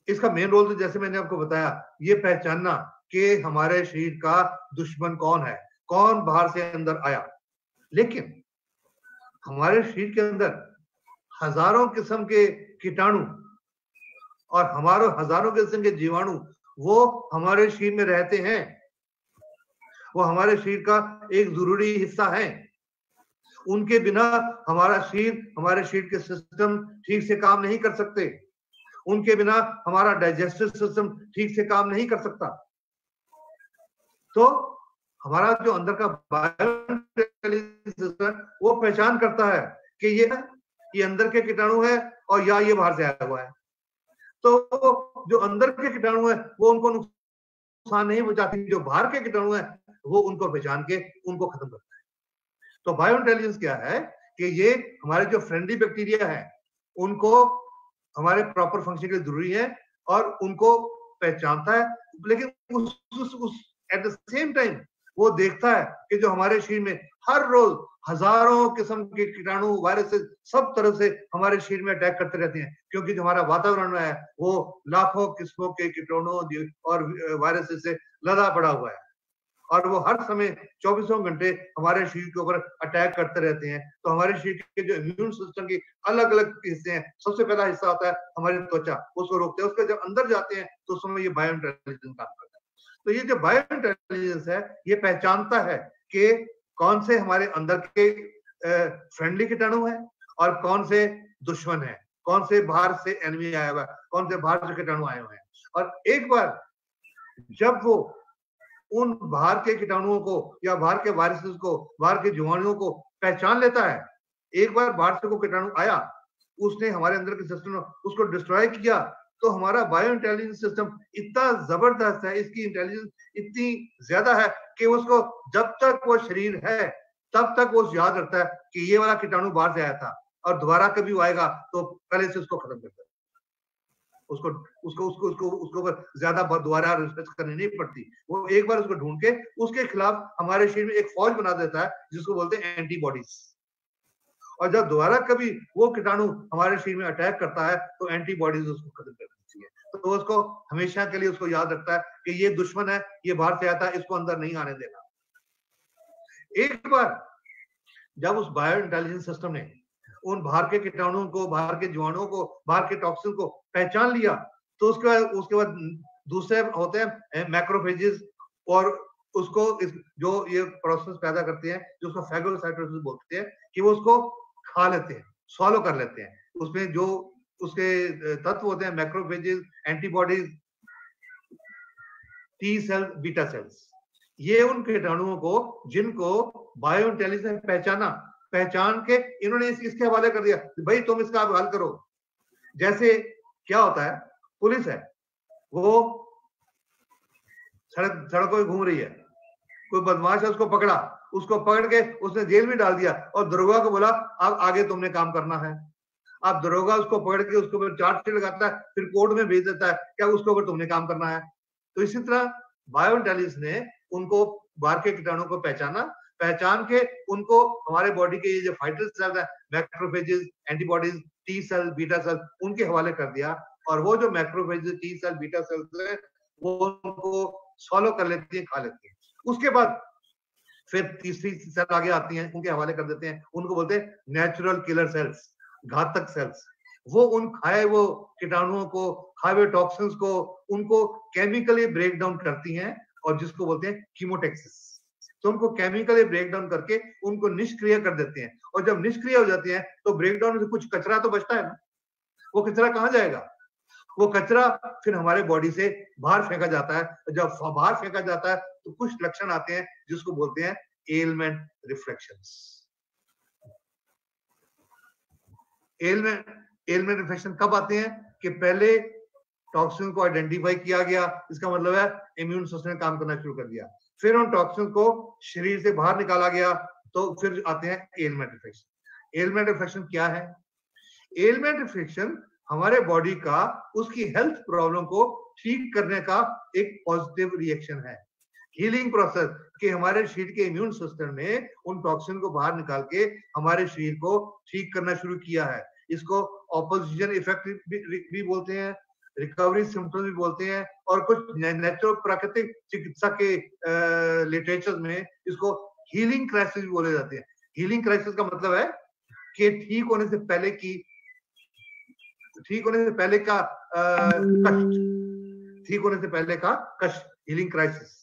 इसका मेन रोल तो जैसे मैंने आपको बताया, ये पहचानना कि हमारे शरीर का दुश्मन कौन है, कौन बाहर से अंदर आया। लेकिन हमारे शरीर के अंदर हजारों किस्म के कीटाणु और हमारे हजारों किस्म के जीवाणु वो हमारे शरीर में रहते हैं, वो हमारे शरीर का एक जरूरी हिस्सा है। उनके बिना हमारा शरीर, हमारे शरीर के सिस्टम ठीक से काम नहीं कर सकते, उनके बिना हमारा डाइजेस्टिव सिस्टम ठीक से काम नहीं कर सकता। तो हमारा जो अंदर का बायो सिस्टम वो पहचान करता है कि ये अंदर के कीटाणु है और या ये बाहर से आया हुआ है। तो जो अंदर के कीटाणु है वो उनको नुकसान नहीं पहुंचाती, जो बाहर के कीटाणु है वो उनको पहचान के उनको खत्म करता है। तो बायो इंटेलिजेंस क्या है कि ये हमारे जो फ्रेंडली बैक्टीरिया है उनको हमारे प्रॉपर फंक्शन के लिए जरूरी है और उनको पहचानता है, लेकिन उस एट द सेम टाइम वो देखता है कि जो हमारे शरीर में हर रोज हजारों किस्म के कीटाणु वायरसेस सब तरह से हमारे शरीर में अटैक करते रहते हैं, क्योंकि जो हमारा वातावरण है वो लाखों किस्मों के कीटाणुओं और वायरसेस से लदा पड़ा हुआ है, और वो हर समय 24 घंटे हमारे शरीर के ऊपर अटैक करते रहते हैं। तो हमारे शरीर के जो इम्यून सिस्टम की अलग अलग हिस्से हैं, सबसे पहला हिस्सा होता है हमारी त्वचा, उसको रोकते हैं। उसके जब अंदर जाते हैं तो उस समय ये बायो इंटेलिजेंस काम करता है। तो ये जो बायो इंटेलिजेंस है, ये पहचानता है कि कौन से हमारे अंदर के फ्रेंडली कीटाणु है और कौन से दुश्मन है, कौन से बाहर से एनिमी आया हुआ है, कौन से बाहर से कीटाणु आए हुए हैं। और एक बार जब वो उन बाहर के कीटाणुओं को या बाहर के वायरसेस को, बाहर के जीवाणुओं को पहचान लेता है, एक बार बाहर से को कीटाणु आया, उसने हमारे अंदर के सिस्टम में उसको डिस्ट्रॉय किया, तो हमारा बायो इंटेलिजेंस सिस्टम इतना जबरदस्त है, इसकी इंटेलिजेंस इतनी ज्यादा है कि उसको जब तक वो शरीर है तब तक वो याद रखता है कि ये वाला कीटाणु बाहर से आया था, और दोबारा कभी वो आएगा तो पहले से उसको खत्म करता है। उसको उसको उसको उसको उसको ज्यादा दोबारा रिसर्च करनी नहीं पड़ती। वो एक बार उसको ढूंढ के उसके खिलाफ हमारे शरीर में एक फौज बना देता है, जिसको बोलते हैं एंटीबॉडीज। और जब दोबारा कभी वो कीटाणु हमारे शरीर में अटैक करता है तो एंटीबॉडीज उसको खत्म कर देती है। तो उसको हमेशा के लिए उसको याद रखता है कि ये दुश्मन है, ये बाहर से आता है, इसको अंदर नहीं आने देना। एक बार जब उस बायो इंटेलिजेंस सिस्टम ने उन बाहर के कीटाणुओं को, बाहर के जीवाणुओं को, बाहर के टॉक्सिन को पहचान लिया, तो उसके बाद दूसरे होते हैं मैक्रोफेजेस, और उसको जो ये प्रोसेस पैदा करते हैं, जो उसको फैगोसाइटोसिस बोलते हैं, कि वो उसको खा लेते हैं, सॉलो कर लेते हैं। उसमें जो उसके तत्व होते हैं, macrophages, antibodies, T cell, beta cells, ये उन कीटाणुओं को जिनको बायो इंटेलिजेंस पहचान के इन्होंने इसके हवाले कर दिया, भाई तुम इसका हल करो। जैसे क्या होता है, पुलिस है, वो सड़कों पे घूम रही है, कोई बदमाश है, उसको पकड़ के उसने जेल में डाल दिया, और दरोगा को बोला अब आगे तुमने काम करना है। अब दरोगा उसको पकड़ के उसके ऊपर चार्जशीट लगाता है, फिर कोर्ट में भेज देता है, क्या उसके ऊपर तुमने काम करना है। तो इसी तरह बायो इंटेलिजेंस ने उनको बाहर के कीटाणुओं को पहचान के उनको हमारे बॉडी के ये जो फाइटर सेल्स है, macrophages, antibodies, T cell, beta cell, उनके हवाले कर दिया। और वो जो macrophages, T cell, beta cells है, वो उनको सॉलो कर लेती है, खा लेती है। उसके बाद फिर तीसरी सेल आगे आती है, उनके हवाले कर देते हैं, उनको बोलते हैं नेचुरल किलर सेल्स, घातक सेल्स। वो उन खाए वो कीटाणुओं को, खाए हुए टॉक्सिन्स को, उनको केमिकली ब्रेक डाउन करती हैं, और जिसको बोलते हैं कीमोटैक्सिस। तो उनको केमिकली ब्रेक डाउन करके उनको निष्क्रिय कर देते हैं। और जब निष्क्रिय हो जाती हैं तो ब्रेक डाउन से कुछ कचरा तो बचता है ना, वो कचरा कहाँ जाएगा? वो कचरा फिर हमारे बॉडी से बाहर फेंका जाता है। जब बाहर फेंका जाता है तो कुछ लक्षण आते हैं जिसको बोलते हैं एलमेंट रिफ्लेक्शंस। एलमेंट रिफ्लेक्शन कब आते हैं? कि पहले टॉक्सिन को आइडेंटिफाई किया गया, इसका मतलब है इम्यून सिस्टम ने काम करना शुरू कर दिया, फिर उन टॉक्सिन को शरीर से बाहर निकाला गया, तो फिर आते हैं एलमेंट रिफ्लेक्शन। एलमेंट रिफ्लेक्शन क्या है? एलमेंट रिफ्लेक्शन हमारे बॉडी का उसकी हेल्थ प्रॉब्लम को ठीक करने का एक पॉजिटिव रिएक्शन है, हीलिंग प्रोसेस, कि हमारे शरीर के इम्यून सिस्टम ने उन टॉक्सिन को बाहर निकाल के हमारे शरीर को ठीक करना शुरू किया है। इसको ऑपोजिशन इफेक्ट भी बोलते हैं, रिकवरी सिम्टम्स भी बोलते हैं, और कुछ नेचुरल प्राकृतिक चिकित्सा के लिटरेचर में इसको हीलिंग क्राइसिस भी बोले जाते हैं। हीलिंग क्राइसिस का मतलब है कि ठीक होने से पहले का कष्ट, हीलिंग क्राइसिस।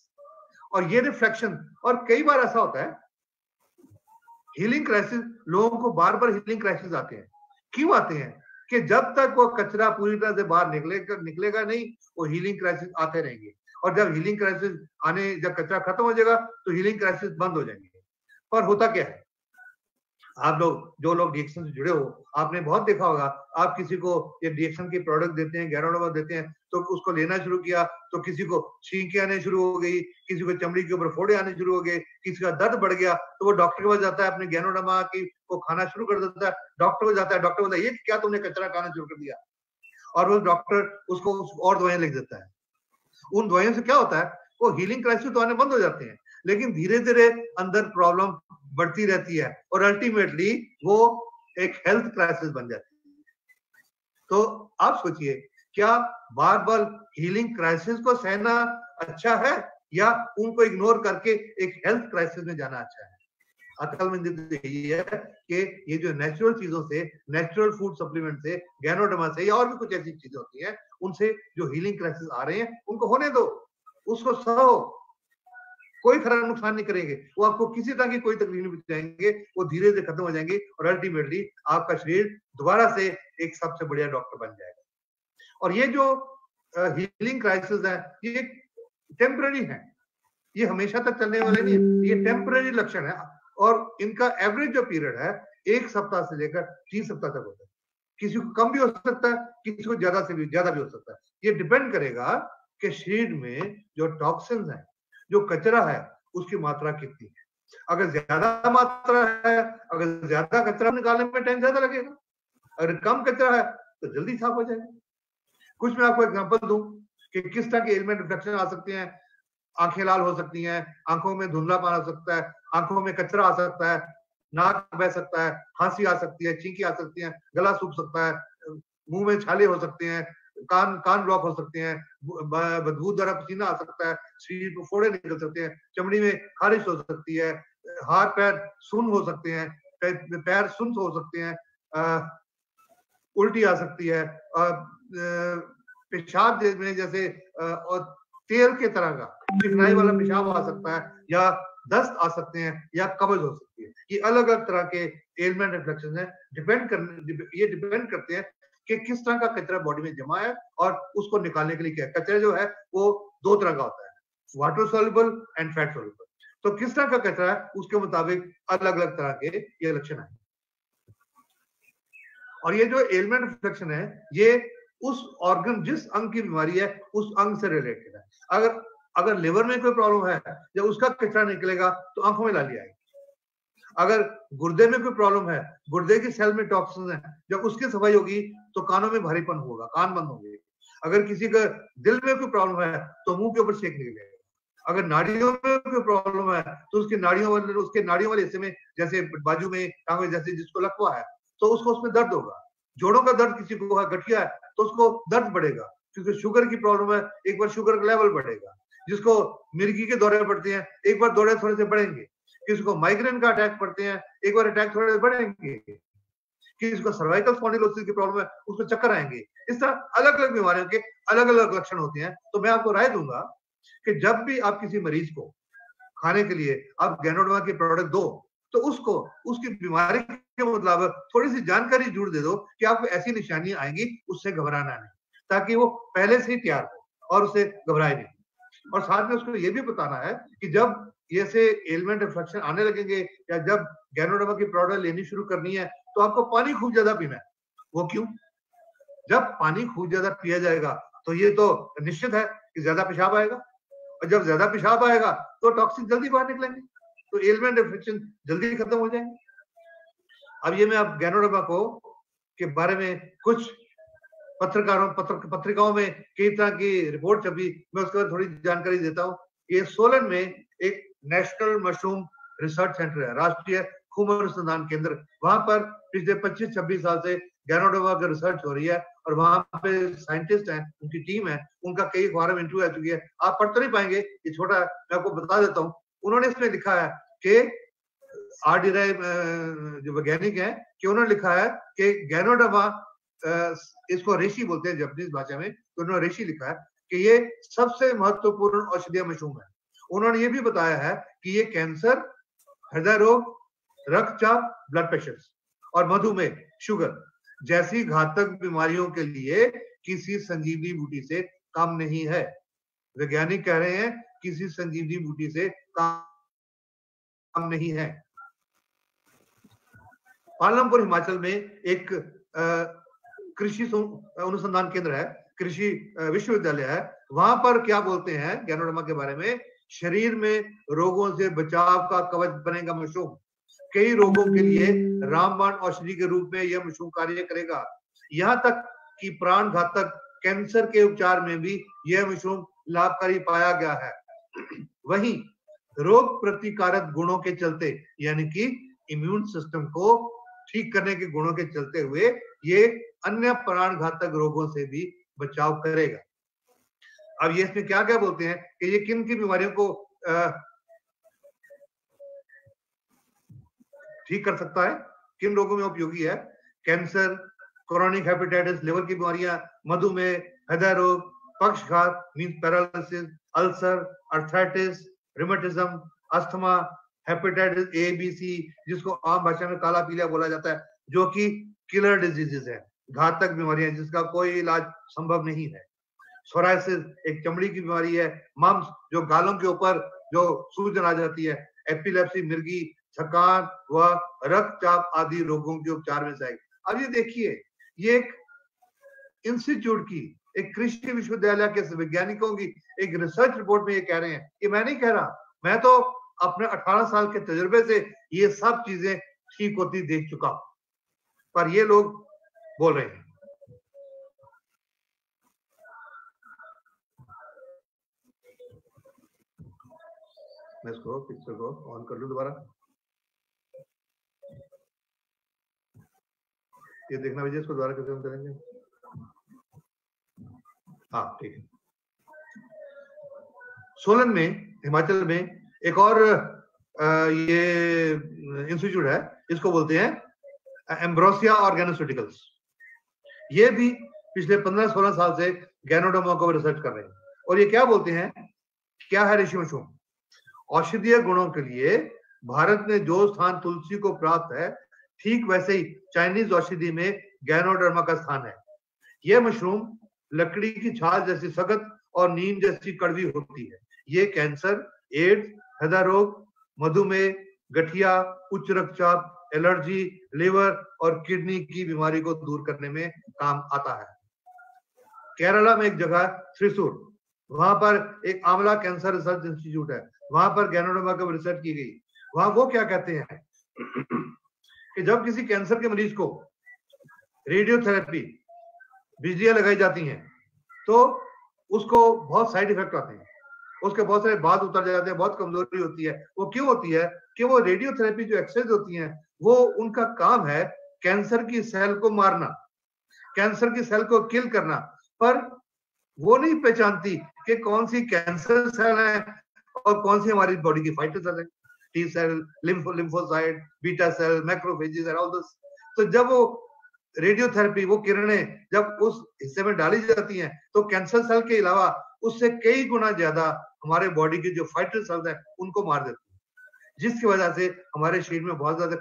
और ये रिफ्लेक्शन, और कई बार ऐसा होता है हीलिंग क्राइसिस, लोगों को बार बार हीलिंग क्राइसिस आते हैं। क्यों आते हैं? कि जब तक वो कचरा पूरी तरह से बाहर निकलेगा नहीं, वो हीलिंग क्राइसिस आते रहेंगे। और जब हीलिंग क्राइसिस जब कचरा खत्म हो जाएगा तो हीलिंग क्राइसिस बंद हो जाएंगे। पर होता क्या है, आप लोग जो लोग डीएक्शन से जुड़े हो, आपने बहुत देखा होगा, आप किसी को ये डीएक्शन के प्रोडक्ट देते हैं, गैरोडोबा देते हैं, तो उसको लेना शुरू किया तो किसी को छींकें आने शुरू हो गई, किसी को चमड़ी के ऊपर फोड़े आने शुरू हो गए, किसी का दर्द बढ़ गया, तो वो डॉक्टर के पास जाता है, अपने गैरोडोबा की को खाना शुरू कर देता है, डॉक्टर को जाता है, डॉक्टर बोलता है ये क्या तुमने कचरा खाना शुरू कर दिया, और वो डॉक्टर उसको और दवाएं लिख देता है। उन दवाइयों से क्या होता है, वो हीलिंग क्राइसिस तो आने बंद हो जाते हैं, लेकिन धीरे धीरे अंदर प्रॉब्लम बढ़ती रहती है और अल्टीमेटली वो एक हेल्थ क्राइसिस बन जाती है। तो आप सोचिए, क्या बार बार हीलिंग क्राइसिस को सहना अच्छा है या उनको इग्नोर करके एक हेल्थ क्राइसिस में जाना अच्छा है? अक्लमंदी तो यही है कि ये जो नेचुरल चीजों से, नेचुरल फूड सप्लीमेंट से, गैनोडर्मा से या और भी कुछ ऐसी चीजें होती हैं, उनसे जो हीलिंग क्राइसिस आ रहे हैं उनको होने दो, उसको सहो, कोई तरह नुकसान नहीं करेंगे, वो आपको किसी तरह की कोई तकलीफ नहीं पहुंचाएंगे, वो धीरे धीरे खत्म हो जाएंगे और अल्टीमेटली आपका शरीर दोबारा से एक सबसे बढ़िया डॉक्टर बन जाएगा। और ये जो हीलिंग क्राइसिस है ये टेम्पररी है, ये हमेशा तक चलने वाले नहीं है, ये टेम्पररी लक्षण है और इनका एवरेज जो पीरियड है 1 सप्ताह से लेकर 3 सप्ताह तक होता है। किसी को कम भी हो सकता है, किसी को ज्यादा भी हो सकता है। ये डिपेंड करेगा कि शरीर में जो टॉक्सिन्स है, जो कचरा है, उसकी मात्रा कितनी है। अगर ज्यादा मात्रा है, अगर ज्यादा कचरा निकालने में टाइम ज्यादा लगेगा, अगर कम कचरा है तो जल्दी साफ हो जाएगा। कुछ मैं आपको एग्जांपल दूं कि किस तरह के एलिमेंट रिफ्लेक्शन आ सकते हैं। आंखें लाल हो सकती हैं, आंखों में धुंधलापन आ सकता है, आंखों में कचरा आ सकता है, नाक बह सकता है, खांसी आ सकती है, छींकी आ सकती है, गला सूख सकता है, मुंह में छाले हो सकते हैं, कान ब्लॉक हो सकते हैं, बदबूदार पसीना आ सकता है, शरीर पर फोड़े निकल सकते हैं, चमड़ी में खारिश हो सकती है, हाथ पैर सुन्न हो सकते हैं, पैर सुन्न हो सकते हैं, उल्टी आ सकती है, पेशाब में जैसे और तेल के तरह का चिकनाई वाला पेशाब आ सकता है, या दस्त आ सकते हैं, या कब्ज हो सकती है। ये अलग अलग तरह के एलिमेंट रिफ्लेक्शन है, ये डिपेंड करते हैं कि किस तरह का कचरा बॉडी में जमा है और उसको निकालने के लिए क्या। कचरा जो है वो 2 तरह का होता है, water soluble and fat soluble. तो किस तरह का कचरा है उसके मुताबिक अलग अलग तरह के ये लक्षण है। और ये जो एलिमेंट रिफ्लेक्शन है ये उस ऑर्गन, जिस अंग की बीमारी है उस अंग से रिलेटेड है। अगर लिवर में कोई प्रॉब्लम है, जब उसका कचरा निकलेगा तो आंखों में लाली आएगी। अगर गुर्दे में कोई प्रॉब्लम है, गुर्दे की सेल में टॉक्सिन है, जब उसकी सफाई होगी तो कानों में भारीपन होगा, कान बंद होंगे। अगर किसी का दिल में कोई प्रॉब्लम है तो मुंह के ऊपर सेक निकलेगा। अगर नाड़ियों में कोई प्रॉब्लम है तो उसके नाड़ियों वाले हिस्से में, जैसे बाजू में, टांग में, जैसे जिसको लकवा है तो उसको उसमें दर्द होगा। जोड़ों का दर्द किसी को है, गठिया है तो उसको दर्द बढ़ेगा, क्योंकि शुगर की प्रॉब्लम है, एक बार शुगर का लेवल बढ़ेगा। जिसको मिर्गी के दौरे पड़ते हैं, एक बार दौरे थोड़े से बढ़ेंगे। किसी को माइग्रेन का अटैक पड़ते हैं, एक बार अटैक थोड़े से बढ़ेंगे। किसी को सर्वाइकल स्पॉन्डिलोसिस की प्रॉब्लम है, उसको चक्कर आएंगे। इस तरह अलग अलग बीमारियों के अलग अलग लक्षण होते हैं। तो मैं आपको राय दूंगा कि जब भी आप किसी मरीज को खाने के लिए आप गैनोडर्मा की प्रोडक्ट दो तो उसको उसकी बीमारी के मतलब थोड़ी सी जानकारी जरूर दे दो कि आपको ऐसी निशानियां आएंगी, उससे घबराना नहीं, ताकि वो पहले से ही तैयार हो और उससे घबराए नहीं। और साथ में उसको ये भी बताना है कि जब ऐसे एलिमेंट रिफ्लेक्शन आने लगेंगे या जब गैनोडर्मा की प्रोडक्ट लेनी शुरू करनी है तो आपको पानी खूब ज्यादा पीना है। वो क्यों? जब पानी खूब ज्यादा पिया जाएगा तो ये तो निश्चित है कि ज्यादा पेशाब आएगा, और जब ज्यादा पेशाब आएगा तो टॉक्सिन जल्दी बाहर निकलेंगे, तो एलिमेंट रिफ्लेक्शन जल्दी खत्म हो जाएंगे। अब ये मैं आप गैनोडर्मा को के बारे में कुछ पत्रिकाओं में कई तरह की रिपोर्ट छपी, मैं उसके बाद थोड़ी जानकारी देता हूँ। ये सोलन में एक नेशनल मशरूम रिसर्च सेंटर है, राष्ट्रीय खून अनुसंधान केंद्र। वहां पर पिछले 25-26 साल से गैनोडर्मा की रिसर्च हो रही है और वहां पे साइंटिस्ट हैं, उनकी टीम है, उनका कई अखबारों में इंटरव्यू आ चुकी है। आप पढ़ तो नहीं पाएंगे, ये छोटा मैं आपको बता देता हूँ। उन्होंने इसमें लिखा है कि जो वैज्ञानिक है कि उन्होंने लिखा है कि गैनोडर्मा, इसको रेशी बोलते हैं जापानीज भाषा में, तो उन्होंने रेशी लिखा है कि ये सबसे महत्वपूर्ण औषधीय मशरूम है। उन्होंने ये भी बताया है कि ये कैंसर, हृदय रोग, रक्तचाप, ब्लड प्रेशर और मधुमेह, शुगर जैसी घातक बीमारियों के लिए किसी संजीवनी बूटी से कम नहीं है। वैज्ञानिक कह रहे हैं किसी संजीवनी बूटी से कम नहीं है। पालमपुर हिमाचल में एक कृषि अनुसंधान केंद्र है, कृषि विश्वविद्यालय है। वहां पर क्या बोलते हैं गैनोडर्मा के बारे में? शरीर में रोगों से बचाव का कवच बनेगा मशरूम। कई रोगों के लिए रामबाण औषधि के रूप में यह मशरूम कार्य करेगा। यहाँ तक कि प्राण घातक कैंसर के उपचार में भी यह मशरूम लाभकारी पाया गया है। वहीं रोग प्रतिकारक गुणों के चलते, यानी कि इम्यून सिस्टम को ठीक करने के गुणों के चलते हुए ये अन्य प्राणघातक रोगों से भी बचाव करेगा। अब ये इसमें क्या क्या बोलते हैं कि ये किन किन बीमारियों को ठीक कर सकता है, किन रोगों में उपयोगी है? कैंसर, क्रोनिक हेपेटाइटिस, लिवर की बीमारियां, मधुमेह, हृदय रोग, पक्षघात means paralysis, ulcer, arthritis, rheumatism, asthma, hepatitis A B C, जिसको आम भाषा में काला पीलिया बोला जाता है, जो कि किलर डिजीजेस है, घातक बीमारियां जिसका कोई इलाज संभव नहीं है। सोरायसिस एक चमड़ी की बीमारी है। मम्स जो गालों के ऊपर जो सूजन आ जाती है। एपिलेप्सी, मिर्गी, थकान व रक्तचाप आदि रोगों के उपचार में से। अब ये देखिए, ये एक इंस्टीट्यूट की, एक कृषि विश्वविद्यालय के वैज्ञानिकों की एक रिसर्च रिपोर्ट में ये कह रहे हैं। ये मैं नहीं कह रहा, मैं तो अपने 18 साल के तजुर्बे से ये सब चीजें ठीक होती देख चुका, पर ये लोग बोल रहे हैं। मैं इसको पिक्चर को ऑन कर लूं दोबारा, ये देखना भैया, इसको दोबारा कैसे हम करेंगे? हाँ ठीक है। सोलन में, हिमाचल में एक और ये इंस्टीट्यूट है, इसको बोलते हैं एम्ब्रोसिया ऑर्गेनोस्यूटिकल्स। ये भी पिछले 15-16 साल से गैनोडर्मा को रिसर्च कर रहे हैं। और ये क्या बोलते हैं, क्या है ऋषि मशरूम? औषधीय गुणों के लिए भारत में जो स्थान तुलसी को प्राप्त है, ठीक वैसे ही चाइनीज औषधि में गैनोडर्मा का स्थान है। यह मशरूम लकड़ी की छाल जैसी सख्त और नीम जैसी कड़वी होती है। ये कैंसर, एड्स, हृदय रोग, मधुमेह, गठिया, उच्च रक्तचाप, एलर्जी, लिवर और किडनी की बीमारी को दूर करने में काम आता है। केरला में एक जगह थ्रिसूर, वहां पर एक आंवला कैंसर रिसर्च इंस्टीट्यूट है, वहां पर गैनोडर्मा की रिसर्च की गई। वहां वो क्या कहते हैं कि जब किसी कैंसर के मरीज को रेडियोथेरेपी, बिजलियां लगाई जाती हैं, तो उसको बहुत साइड इफेक्ट आते हैं, उसके बहुत सारे बाल उतर जाते हैं, बहुत कमजोरी होती है। वो क्यों होती है कि वो रेडियोथेरेपी जो एक्सरेज होती हैं, वो उनका काम है कैंसर की सेल को मारना, कैंसर की सेल को किल करना, पर वो नहीं पहचानती कि कौन सी कैंसर सेल है और कौन सी हमारी बॉडी की फाइटर सेल है। T cell, lymphocyte, beta cell, macrophages and all this. तो जब वो रेडियोथेरेपी, वो किरणें जब उस हिस्से में डाली जाती हैं, तो कैंसर सेल के अलावा उससे कई गुना ज्यादा हमारे बॉडी की जो फाइटर सेल्स है उनको मार देती है, जिसकी वजह से हमारे शरीर में बहुत ज्यादा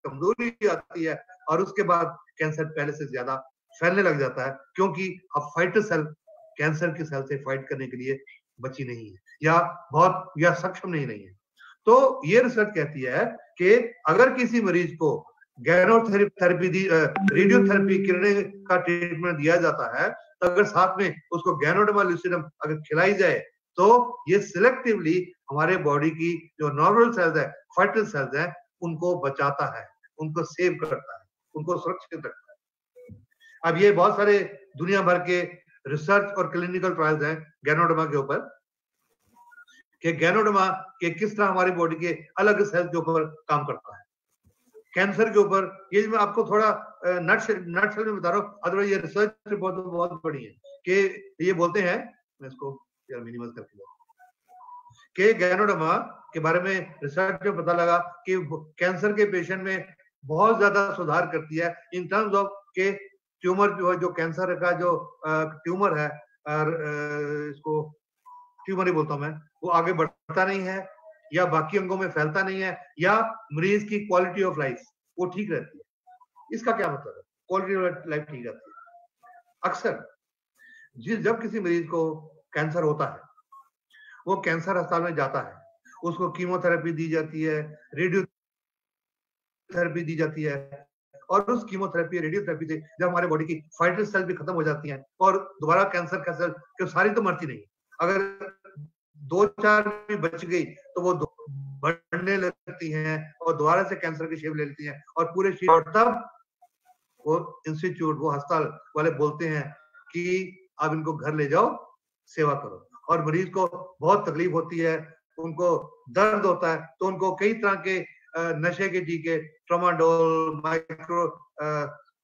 कमजोरी आती है और उसके बाद कैंसर पहले से ज्यादा फैलने लग जाता है, क्योंकि अब फाइटर सेल कैंसर की सेल से फाइट करने के लिए बची नहीं है या सक्षम नहीं है। तो ये रिसर्च कहती है कि अगर किसी मरीज को गैनोथेरेपी रेडियोथेरेपी किरणें का ट्रीटमेंट दिया जाता है, तो अगर साथ में उसको गैनोडर्मा लूसिडम अगर खिलाई जाए, तो ये सिलेक्टिवली हमारे बॉडी की जो नॉर्मल सेल्स है, फाइटल सेल्स है, उनको बचाता है, उनको सेव करता है, उनको सुरक्षित रखता है। अब ये बहुत सारे दुनिया भर के रिसर्च और क्लिनिकल ट्रायल्स हैं गैनोडर्मा के ऊपर, कि गैनोडर्मा के किस तरह हमारी बॉडी के अलग सेल्स के ऊपर काम करता है। कैंसर के ऊपर ये मैं आपको थोड़ा नटशेल में बता रहा हूँ, अदरवाइज ये रिसर्च रिपोर्ट बहुत बड़ी है कि ये बोलते हैं, मैं इसको मिनिमाइज करके कि गैनोडर्मा के बारे में रिसर्च में पता लगा कि कैंसर के पेशेंट में बहुत ज्यादा सुधार करती है इन टर्म्स ऑफ के ट्यूमर जो कैंसर का जो ट्यूमर है, इसको ट्यूमर ही बोलता हूं मैं, वो आगे बढ़ता नहीं है या बाकी अंगों में फैलता नहीं है, या मरीज की क्वालिटी ऑफ लाइफ वो ठीक रहती है। इसका क्या मतलब है? क्वालिटी ऑफ लाइफ ठीक रहती है। अक्सर जब किसी मरीज को कैंसर होता है, वो कैंसर अस्पताल में जाता है, उसको कीमोथेरेपी दी जाती है, रेडियोथेरेपी दी जाती है, और उस कीमोथेरेपी रेडियोथेरेपी से जब हमारे बॉडी की फाइटर सेल भी खत्म हो जाती हैं और दोबारा कैंसर का सेल, क्यों सारी तो मरती नहीं, अगर 2-4 भी बच गई तो वो बढ़ने लगती हैं और दोबारा से कैंसर की शेप ले लेती हैं और पूरे शरीर, और तब वो इंस्टीट्यूट, वो अस्पताल वाले बोलते हैं कि अब इनको घर ले जाओ, सेवा करो। और मरीज को बहुत तकलीफ होती है, उनको दर्द होता है तो उनको कई तरह के नशे के टीके, ट्रामाडोल, माइक्रो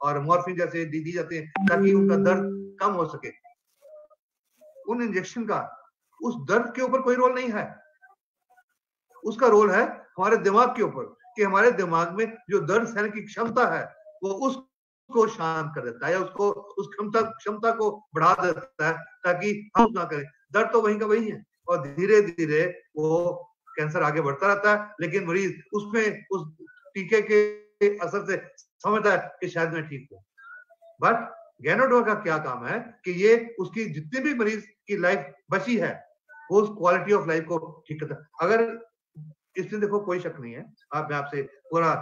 और मॉर्फिन जैसे दी जाते हैं ताकि उनका दर्द कम हो सके। उन इंजेक्शन का उस दर्द के ऊपर कोई रोल नहीं है, उसका रोल है हमारे दिमाग के ऊपर कि हमारे दिमाग में जो दर्द सहने की क्षमता है वो उसको शांत कर देता है या उसको उस क्षमता को बढ़ा देता है ताकि हम ना करें। दर्द तो वहीं का वही है और धीरे धीरे वो कैंसर आगे बढ़ता रहता है, लेकिन मरीज उसमें उस टीके के असर से समझता है कि शायद मैं ठीक हूं। बट गैनोडोमा का क्या काम है कि ये उसकी जितने भी मरीज की लाइफ बची है वो उस क्वालिटी ऑफ लाइफ को ठीक करता है। अगर इसमें देखो कोई शक नहीं है, मैं आपसे पूरा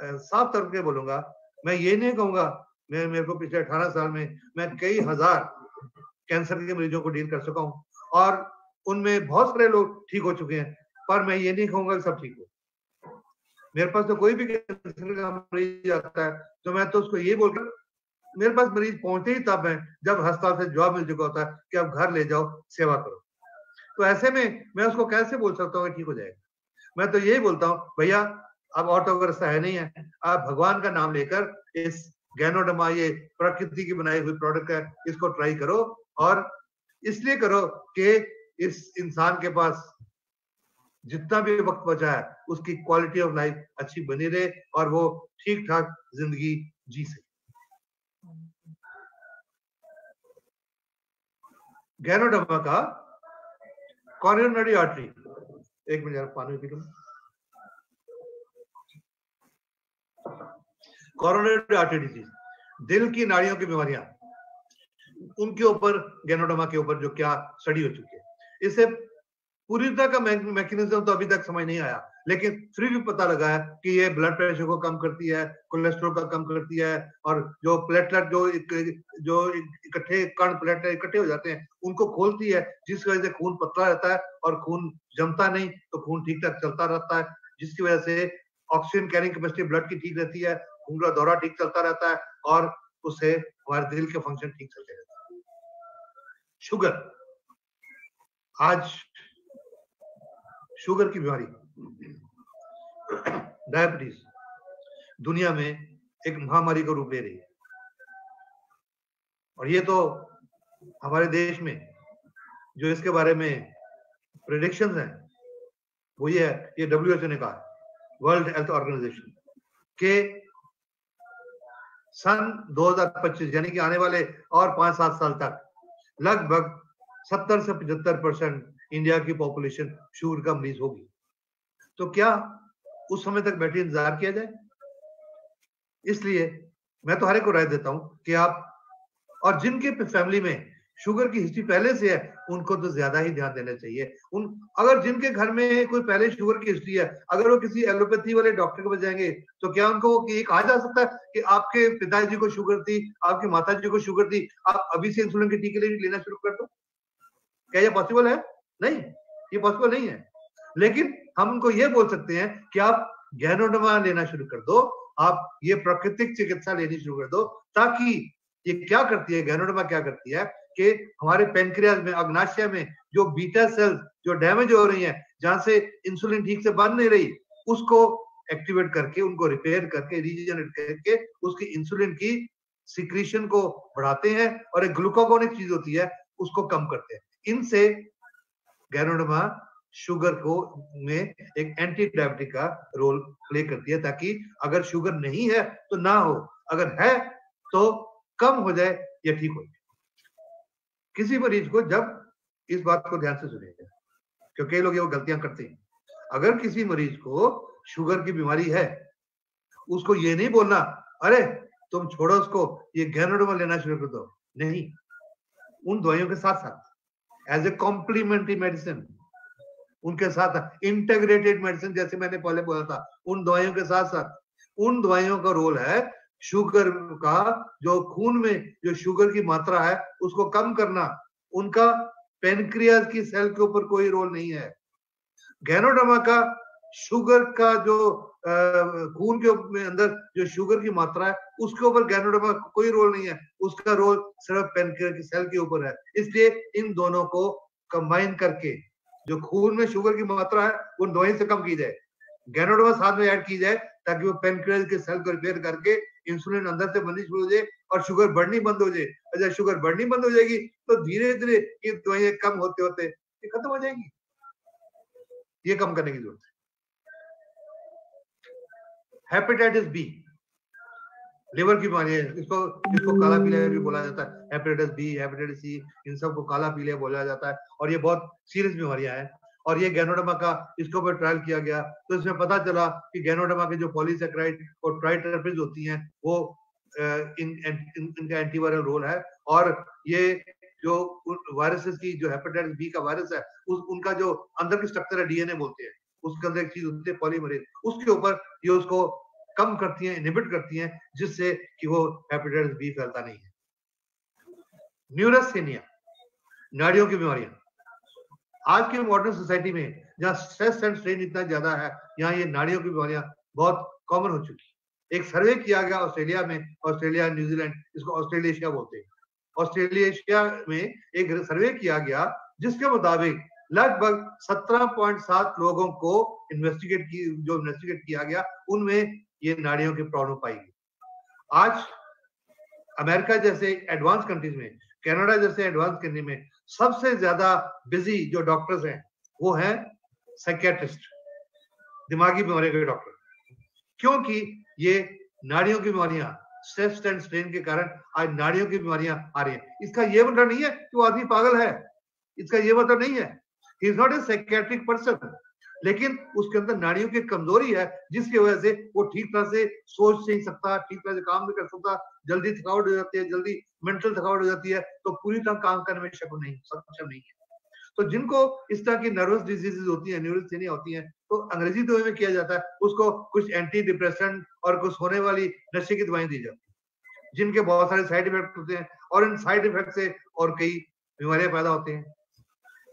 साफ तौर पे बोलूंगा, मैं ये नहीं कहूंगा, मेरे को पिछले 18 साल में मैं कई हजार कैंसर के मरीजों को डील कर चुका हूं और उनमें बहुत सारे लोग ठीक हो चुके हैं, पर मैं ये नहीं कहूंगा कि सब ठीक हो। मेरे पास तो कोई भी कैंसर का मरीज आता है तो मैं तो उसको ये बोलकर, मेरे पास मरीज पहुंचते ही तब है जब अस्पताल से जवाब मिल चुका होता है कि आप घर ले जाओ, सेवा करो। तो ऐसे में मैं उसको कैसे बोल सकता हूँ कि ठीक हो जाएगा? मैं तो यही बोलता हूँ भैया अब और तो रास्ता है नहीं है, आप भगवान का नाम लेकर इस गैनोडर्मा, ये प्रकृति की बनाई हुई प्रोडक्ट है, इसको ट्राई करो और इसलिए करो कि इस इंसान के पास जितना भी वक्त बचा है उसकी क्वालिटी ऑफ लाइफ अच्छी बनी रहे और वो ठीक ठाक जिंदगी जी सके। गैनोडर्मा का कॉरोनरी आर्टरी, एक मिनट पानी पी लूं। कॉरोनरी आर्टरी डिजीज, दिल की नाड़ियों की बीमारियां, उनके ऊपर गैनोडर्मा के ऊपर जो क्या स्टडी हो चुकी है, इससे पूरी तरह का मैकेनिज्म तो अभी तक समझ नहीं आया, लेकिन फिर भी पता लगा है कि ये ब्लड प्रेशर को कम करती है, कोलेस्ट्रॉल का कम करती है और जो प्लेटलेट जो इकट्ठे कण प्लेटलेट इकट्ठे हो जाते हैं उनको खोलती है, जिस वजह से खून पतला रहता है और खून जमता नहीं तो खून ठीक ठाक चलता रहता है, जिसकी वजह से ऑक्सीजन कैरिंग कैपेसिटी ब्लड की ठीक रहती है, खून का दौरा ठीक चलता रहता है और उससे हमारे दिल के फंक्शन ठीक चलते रहते हैं। शुगर, आज शुगर की बीमारी, डायबिटीज दुनिया में एक महामारी का रूप ले रही है और ये तो हमारे देश में जो इसके बारे में प्रेडिक्शंस हैं वो ये है, ये WHO ने कहा, वर्ल्ड हेल्थ ऑर्गेनाइजेशन, के सन 2025 यानी कि आने वाले और 5-7 साल तक लगभग 70 से 75% इंडिया की पॉपुलेशन शुगर का मरीज होगी। तो क्या उस समय तक बैठे इंतजार किया जाए? इसलिए मैं तो हर एक को राय देता हूं कि आप, और जिनके फैमिली में शुगर की हिस्ट्री पहले से है उनको तो ज्यादा ही ध्यान देना चाहिए। अगर जिनके घर में कोई पहले शुगर की हिस्ट्री है, अगर वो किसी एलोपैथी वाले डॉक्टर के पास जाएंगे तो क्या उनको ये कहा जा सकता है कि आपके पिताजी को शुगर थी, आपकी माताजी को शुगर थी, आप अभी से इंसुलिन के टीके लेना शुरू कर दो? क्या ये पॉसिबल है? नहीं, ये पॉसिबल नहीं है। लेकिन हम उनको ये बोल सकते हैं कि आप गैनोडर्मा लेना शुरू कर दो, आप ये प्राकृतिक चिकित्सा लेनी शुरू कर दो, ताकि ये क्या करती है, गैनोडर्मा क्या करती है कि हमारे पेनक्रियाज में, अग्नाशय में जो बीटा सेल्स जो डैमेज हो रही हैं, जहां से इंसुलिन ठीक से बन नहीं रही, उसको एक्टिवेट करके, उनको रिपेयर करके, रीजनरेट करके उसकी इंसुलिन की सिक्रीशन को बढ़ाते हैं और एक ग्लूकागोन चीज होती है उसको कम करते हैं। इनसे गैनोडर्मा शुगर को में एक एंटी डायबिटिक का रोल प्ले करती है, ताकि अगर शुगर नहीं है तो ना हो, अगर है तो कम हो जाए या ठीक हो जाए। किसी मरीज को, जब इस बात को ध्यान से सुनिएगा क्योंकि लोग ये गलतियां करते हैं, अगर किसी मरीज को शुगर की बीमारी है उसको ये नहीं बोलना अरे तुम छोड़ो उसको, ये गैनोडर्मा लेना शुरू कर दो। नहीं, उन दवाइयों के साथ साथ एज ए कॉम्प्लीमेंट्री मेडिसिन, उनके साथ इंटीग्रेटेड मेडिसिन, जैसे मैंने पहले बोला था, उन दवाइयों के साथ साथ उन दवाइयों का रोल है शुगर का, जो खून में जो शुगर की मात्रा है उसको कम करना। उनका पेनक्रियाज की सेल के ऊपर कोई रोल नहीं है। गैनोडर्मा का शुगर का जो खून के अंदर जो शुगर की मात्रा है उसके ऊपर गैनोडर्मा का कोई रोल नहीं है, उसका रोल सिर्फ पेनक्रियाज की सेल के ऊपर है। इसलिए इन दोनों को कंबाइन करके जो खून में शुगर की मात्रा है वो दवाई से कम की जाए, गैनोडर्मा साथ में ऐड की जाए ताकि वो पेनक्रियाज के सेल को रिपेयर करके इंसुलिन अंदर से बननी शुरू हो जाए और शुगर बढ़नी बंद हो जाए। जब शुगर बढ़नी बंद हो जाएगी तो धीरे धीरे ये दवाइयां कम होते होते ये खत्म हो जाएंगी। ये कम करने की जरूरत है। हेपेटाइटिस बी, लिवर की बीमारी है, इसको काला पीलिया भी बोला जाता है। हेपेटाइटिस बी, हेपेटाइटिस सी, इन सबको काला पीलिया बोला जाता है और ये बहुत सीरियस बीमारियां हैं। और ये गैनोडर्मा का इसके ऊपर ट्रायल किया गया तो इसमें पता चला कि गैनोडर्मा के जो पॉलीसैकेराइड और ट्राइटरपेज होती हैं वो इनका एंटीवायरल रोल है। और ये जो वायरसेस की जो हेपेटाइटिस बी का वायरस है उनका जो अंदर की स्ट्रक्चर है डीएनए बोलते हैं, उसके अंदर एक चीज होती है पॉलीमरेज, उसके ऊपर ये उसको कम करती हैं, इनहिबिट करती हैं, जिससे कि वो हेपेटाइटिस बी फैलता नहीं है। न्यूरोसेनिया, नाड़ियों की बीमारियां। आज की मॉडर्न सोसाइटी में जहां स्ट्रेस एंड स्ट्रेन इतना ज्यादा है, यहाँ ये नाड़ियों की बीमारियां बहुत कॉमन हो चुकी है। एक सर्वे किया गया ऑस्ट्रेलिया में, ऑस्ट्रेलिया न्यूजीलैंड, इसको ऑस्ट्रेलेशिया बोलते हैं। ऑस्ट्रेलेशिया में एक सर्वे किया गया जिसके मुताबिक लगभग 17.7 लोगों को इन्वेस्टिगेट किया गया, उनमें ये नाड़ियों की प्रॉब्लम पाई गई। आज अमेरिका जैसे एडवांस कंट्रीज में, कनाडा जैसे एडवांस कंट्री में सबसे ज्यादा बिजी जो डॉक्टर्स हैं वो हैं साइकियाट्रिस्ट, दिमागी बीमारियों के डॉक्टर, क्योंकि ये नाड़ियों की बीमारियां स्ट्रेस एंड स्ट्रेन के कारण आज नाड़ियों की बीमारियां आ रही हैं। इसका ये मतलब नहीं है कि वो आदमी पागल है, इसका ये मतलब नहीं है, he is not a psychiatric person, लेकिन उसके अंदर नाड़ियों की कमजोरी है जिसकी वजह से वो ठीक तरह से सोच नहीं सकता, ठीक तरह से काम नहीं कर सकता, जल्दी थकावट हो जाती है, जल्दी मेंटल थकावट हो जाती है, तो पूरी तरह काम करने में सक्षम नहीं है। तो जिनको इस तरह की नर्वस डिजीजेज होती है, न्यूरोसेनिया होती है, तो अंग्रेजी दवाई में किया जाता है, उसको कुछ एंटी डिप्रेसेंट और कुछ होने वाली नशे की दवाएं दी जाती है, जिनके बहुत सारे साइड इफेक्ट होते हैं और इन साइड इफेक्ट से और कई बीमारियां पैदा होती हैं।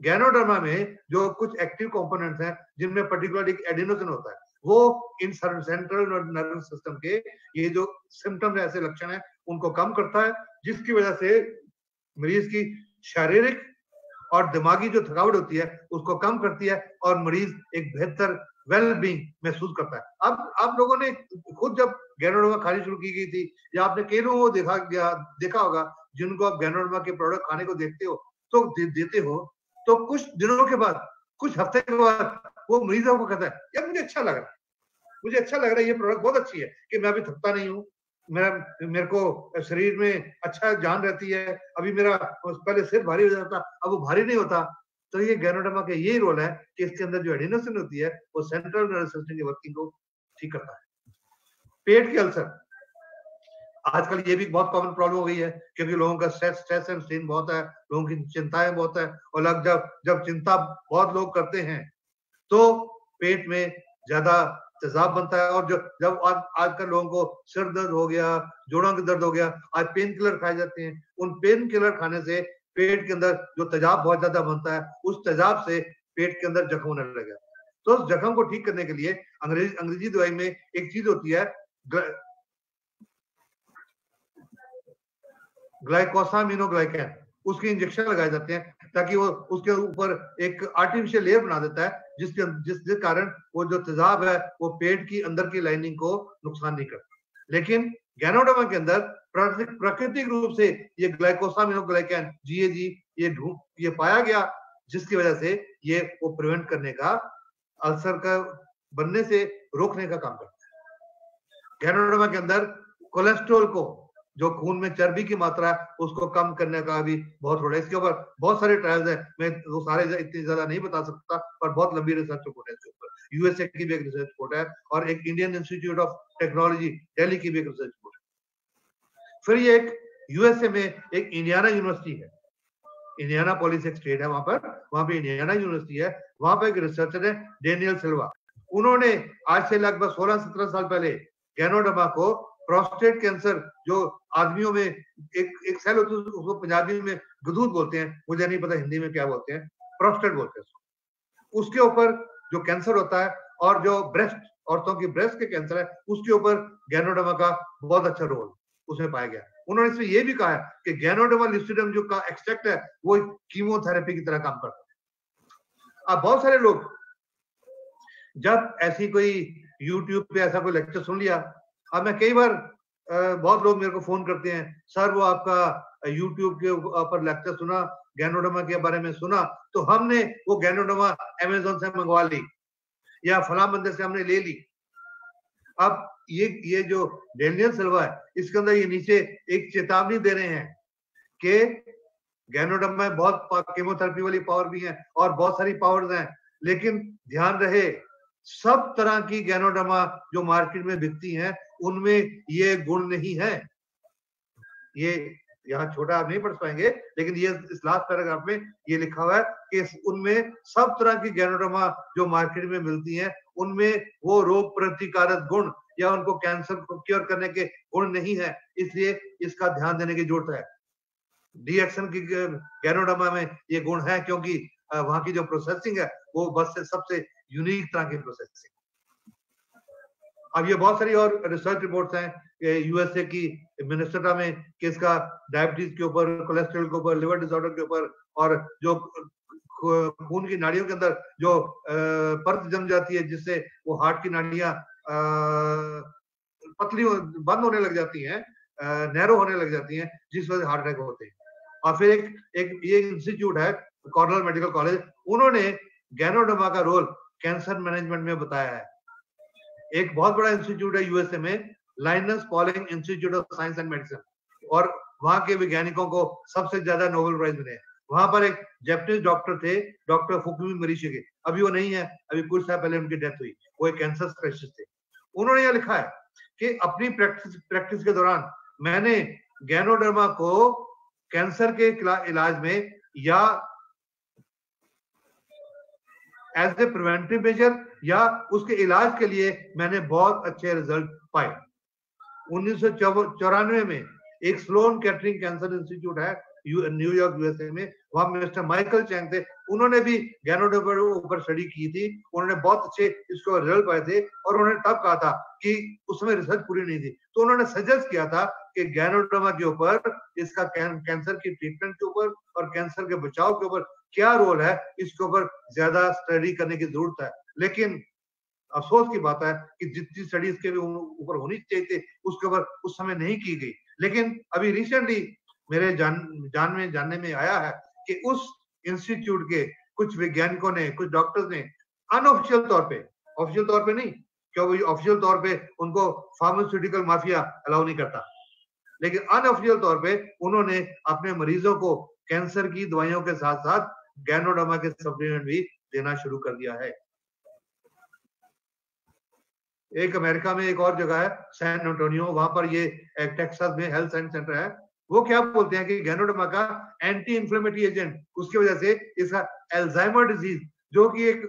गैनोडर्मा में जो कुछ एक्टिव कंपोनेंट्स हैं जिनमें पर्टिकुलर एक एडिनोसिन होता है, वो इन सेंट्रल नर्वस सिस्टम के ये जो सिम्टम्स ऐसे लक्षण है उनको कम करता है, जिसकी वजह से मरीज की शारीरिक और दिमागी जो थकावट होती है उसको कम करती है और मरीज एक बेहतर वेल बीइंग महसूस करता है। अब आप लोगों ने खुद जब गैनोडर्मा खानी शुरू की गई थी या आपने कई लोगों को देखा होगा जिनको आप गैनोडर्मा के प्रोडक्ट खाने को देखते हो तो देते हो, तो कुछ दिनों के बाद, कुछ हफ्ते के बाद वो मरीजों को कहता है यार मुझे अच्छा लग रहा है, ये प्रोडक्ट बहुत अच्छी है कि मैं अभी थकता नहीं हूँ, मेरे को शरीर में अच्छा जान रहती है, अभी मेरा पहले सिर भारी हो जाता अब वो भारी नहीं होता। तो ये गैनोडर्मा का यही रोल है कि इसके अंदर जो एडिनोसिन होती है वो सेंट्रल नर्वस सिस्टम की वर्किंग को ठीक करता है। पेट के अल्सर आजकल ये भी बहुत कॉमन प्रॉब्लम हो गई है क्योंकि लोगों का स्ट्रेस एंड स्ट्रेन बहुत है, लोगों की चिंताएं बहुत है, और जब चिंता बहुत लोग करते हैं तो पेट में ज्यादा तेजाब बनता है। और जब आजकल लोगों को सिर दर्द हो गया, जोड़ों के दर्द हो गया, आज पेन किलर खाए जाते हैं, उन पेन किलर खाने से पेट के अंदर जो तेजाब बहुत ज्यादा बनता है उस तेजाब से पेट के अंदर जख्म होने लगेगा। तो उस जख्म को ठीक करने के लिए अंग्रेजी दवाई में एक चीज होती है ग्लाइकोसामिनोग्लाइकेन, उसके इंजेक्शन लगाए जाते हैं ताकि वो उसके ऊपर एक आर्टिफिशियल लेयर बना देता है जिसके कारण वो जो तेजाब है वो पेट की अंदर की लाइनिंग को नुकसान नहीं करता। लेकिन गैनोडर्मा के अंदर प्राकृतिक रूप से ये ग्लाइकोसामिनोग्लाइकेन GAG ये पाया गया, जिसकी वजह से ये वो प्रिवेंट करने का, अल्सर का बनने से रोकने का काम करता है। गैनोडर्मा के अंदर कोलेस्ट्रॉल को, जो खून में चर्बी की मात्रा है उसको कम करने का भी बहुत रोल है। इसके ऊपर बहुत सारे ट्रायल्स है, मैं वो सारे इतनी ज्यादा नहीं बता सकता, पर बहुत लंबी रिसर्च रिपोर्ट है इसके ऊपर। यूएसए की भी एक रिसर्च रिपोर्ट है और एक Indian institute of technology Delhi की भी एक रिसर्च रिपोर्ट है। फिर ये एक यूएसए में एक इंडियाना यूनिवर्सिटी है, इंडियाना पॉलिस एक स्टेट है, वहां पे इंडियाना यूनिवर्सिटी है, वहां पे एक रिसर्चर है डेनियल सिल्वा। उन्होंने आज से लगभग 16-17 साल पहले गैनोडर्मा को प्रोस्टेट कैंसर, जो आदमियों में एक सेल होती है उसको पंजाबी में गदूद बोलते हैं, मुझे नहीं पता हिंदी में क्या बोलते हैं, प्रोस्टेट बोलते हैं उसके ऊपर जो कैंसर होता है, और जो ब्रेस्ट, औरतों की ब्रेस्ट के कैंसर है उसके ऊपर गैनोडर्मा का बहुत अच्छा रोल उसमें पाया गया। उन्होंने इसमें यह भी कहा है कि गैनोडर्मा लुसिडम जो का एक्सट्रैक्ट है वो कीमोथेरेपी की तरह काम करता है। अब बहुत सारे लोग जब ऐसी कोई YouTube पे ऐसा कोई लेक्चर सुन लिया, अब मैं कई बार बहुत लोग मेरे को फोन करते हैं, सर वो आपका YouTube के ऊपर लेक्चर सुना, गैनोडर्मा के बारे में सुना, तो हमने वो गैनोडर्मा अमेज़न से मंगवा ली या फला मंदिर से हमने ले ली। अब ये जो डेनियल सिल्वा है, इसके अंदर ये नीचे एक चेतावनी दे रहे हैं कि गैनोडर्मा में बहुत केमोथेरेपी वाली पावर भी है और बहुत सारी पावर्स हैं, लेकिन ध्यान रहे सब तरह की गैनोडर्मा जो मार्केट में बिकती हैं उनमें ये गुण नहीं है। ये यहाँ छोटा आप नहीं पढ़ पाएंगे, लेकिन ये इस लास्ट पैराग्राफ में ये लिखा हुआ है कि उनमें सब तरह की गैनोडर्मा जो मार्केट में मिलती हैं उनमें वो रोग प्रतिकारक गुण या उनको कैंसर को क्योर करने के गुण नहीं है, इसलिए इसका ध्यान देने की जरूरत है। डीएक्सन की गैनोडर्मा में ये गुण है क्योंकि वहां की जो प्रोसेसिंग है वो बस से सबसे यूनिक तरह की प्रोसेसिंग। अब ये बहुत सारी और रिसर्च रिपोर्ट्स हैं यूएसए की मिनेसोटा में कि इसका डायबिटीज के ऊपर, कोलेस्ट्रॉल के ऊपर, लिवर डिसऑर्डर के ऊपर और जो खून की नाड़ियों के अंदर जो परत जम जाती है जिससे वो हार्ट की नाड़ियां पतली बंद होने लग जाती हैं, नैरो होने लग जाती हैं, जिस वजह से हार्ट अटैक होते हैं। और फिर एक ये इंस्टीट्यूट है कॉर्नेल मेडिकल कॉलेज, उन्होंने गैनोडर्मा का रोल कैंसर मैनेजमेंट में बताया है। एक बहुत बड़ा इंस्टीट्यूट है यूएसए में, Linus Pauling Institute of Science and Medicine, और वहां के वैज्ञानिकों को सबसे ज्यादा नोबेल प्राइज मिले। वहां पर एक जैपनीज डॉक्टर थे, डॉक्टर फुकुमी मरीशिगे, अभी वो नहीं है, अभी कुछ साल पहले उनकी डेथ हुई, वो एक कैंसर स्पेशलिस्ट थे। उन्होंने यह लिखा है कि अपनी प्रैक्टिस के दौरान मैंने गैनोडर्मा को कैंसर के इलाज में या एज ए प्रिवेंटिव मेजर या उसके इलाज के लिए मैंने बहुत अच्छे रिजल्ट पाए। 1994 में एक स्लोन कैटरिंग कैंसर इंस्टीट्यूट है न्यूयॉर्क यूएसए में, वहां मिस्टर माइकल चैंग थे, उन्होंने भी गैनोडर्मा के ऊपर स्टडी की थी, उन्होंने बहुत अच्छे इसको रिजल्ट पाए थे और उन्होंने तब कहा था कि उसमें रिसर्च पूरी नहीं थी, तो उन्होंने सजेस्ट किया था कि गैनोडर्मा के ऊपर, इसका कैंसर की ट्रीटमेंट के ऊपर और कैंसर के बचाव के ऊपर क्या रोल है, इसके ऊपर ज्यादा स्टडी करने की जरूरत है। लेकिन अफसोस की बात है कि जितनी स्टडीज के ऊपर होनी चाहिए थी उसके ऊपर उस समय नहीं की गई। लेकिन अभी रिसेंटली मेरे जानने में आया है कि उस इंस्टीट्यूट के कुछ वैज्ञानिकों ने, कुछ डॉक्टर्स ने अनऑफिशियल तौर पे, ऑफिशियल तौर पे नहीं, क्योंकि ऑफिशियल तौर पे उनको फार्मास्यूटिकल माफिया अलाउ नहीं करता, लेकिन अनऑफिशियल तौर पे उन्होंने अपने मरीजों को कैंसर की दवाइयों के साथ साथ गैनोडर्मा के सप्लीमेंट भी देना शुरू कर दिया है। एक अमेरिका में एक और जगह है सैन एंटोनियो, वहां पर ये टेक्सास में हेल्थ साइंस सेंटर है, वो क्या बोलते हैं कि गैनोडर्मा का एंटी इंफ्लेमेटरी एजेंट, उसकी वजह से इसका अल्जाइमर डिजीज, जो कि एक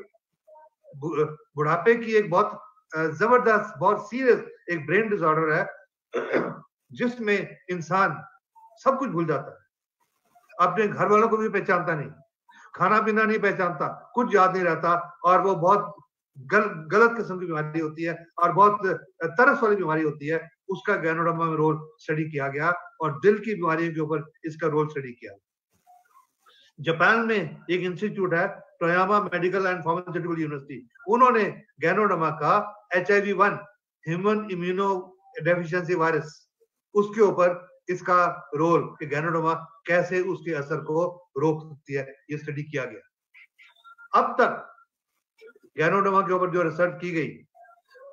बुढ़ापे की एक बहुत जबरदस्त, बहुत सीरियस एक ब्रेन डिसऑर्डर है, जिसमें इंसान सब कुछ भूल जाता है, अपने घर वालों को भी पहचानता नहीं, खाना पीना नहीं पहचानता, कुछ याद नहीं रहता, और वो बहुत गलत किस्म की बीमारी होती है और बहुत तरस वाली बीमारी होती है। उसका गैनोडर्मा में रोल स्टडी किया गया और दिल की बीमारियों के ऊपर इसका रोल स्टडी किया। जापान में एक इंस्टीट्यूट है Toyama medical and pharmaceutical university, उन्होंने गैनोडर्मा का HIV-1 human immuno deficiency virus, उसके ऊपर इसका रोल कि गैनोडर्मा कैसे उसके असर को रोक सकती है, ये स्टडी किया गया। अब तक गैनोडर्मा के ऊपर जो रिसर्च की गई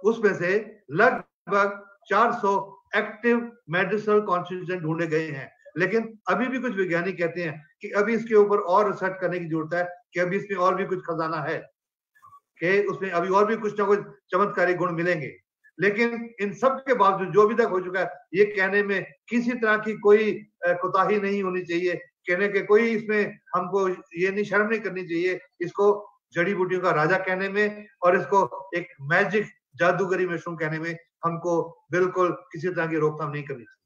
उसमें से लगभग 400 एक्टिव मेडिसिनल कॉन्स्टिट्यूएंट ढूंढे गए हैं, लेकिन अभी भी कुछ वैज्ञानिक कहते हैं कि अभी इसके ऊपर और रिसर्च करने की जरूरत है, कि अभी इसमें और भी कुछ खजाना है, कि उसमें अभी और भी कुछ ना कुछ चमत्कारी गुण मिलेंगे। लेकिन इन सब के बावजूद जो भी तक हो चुका है, ये कहने में किसी तरह की कोई कोताही नहीं होनी चाहिए, कहने के कोई इसमें हमको ये नहीं, शर्म नहीं करनी चाहिए इसको जड़ी बूटियों का राजा कहने में और इसको एक मैजिक जादूगरी मशरूम कहने में हमको बिल्कुल किसी तरह की रोकथाम नहीं करनी चाहिए।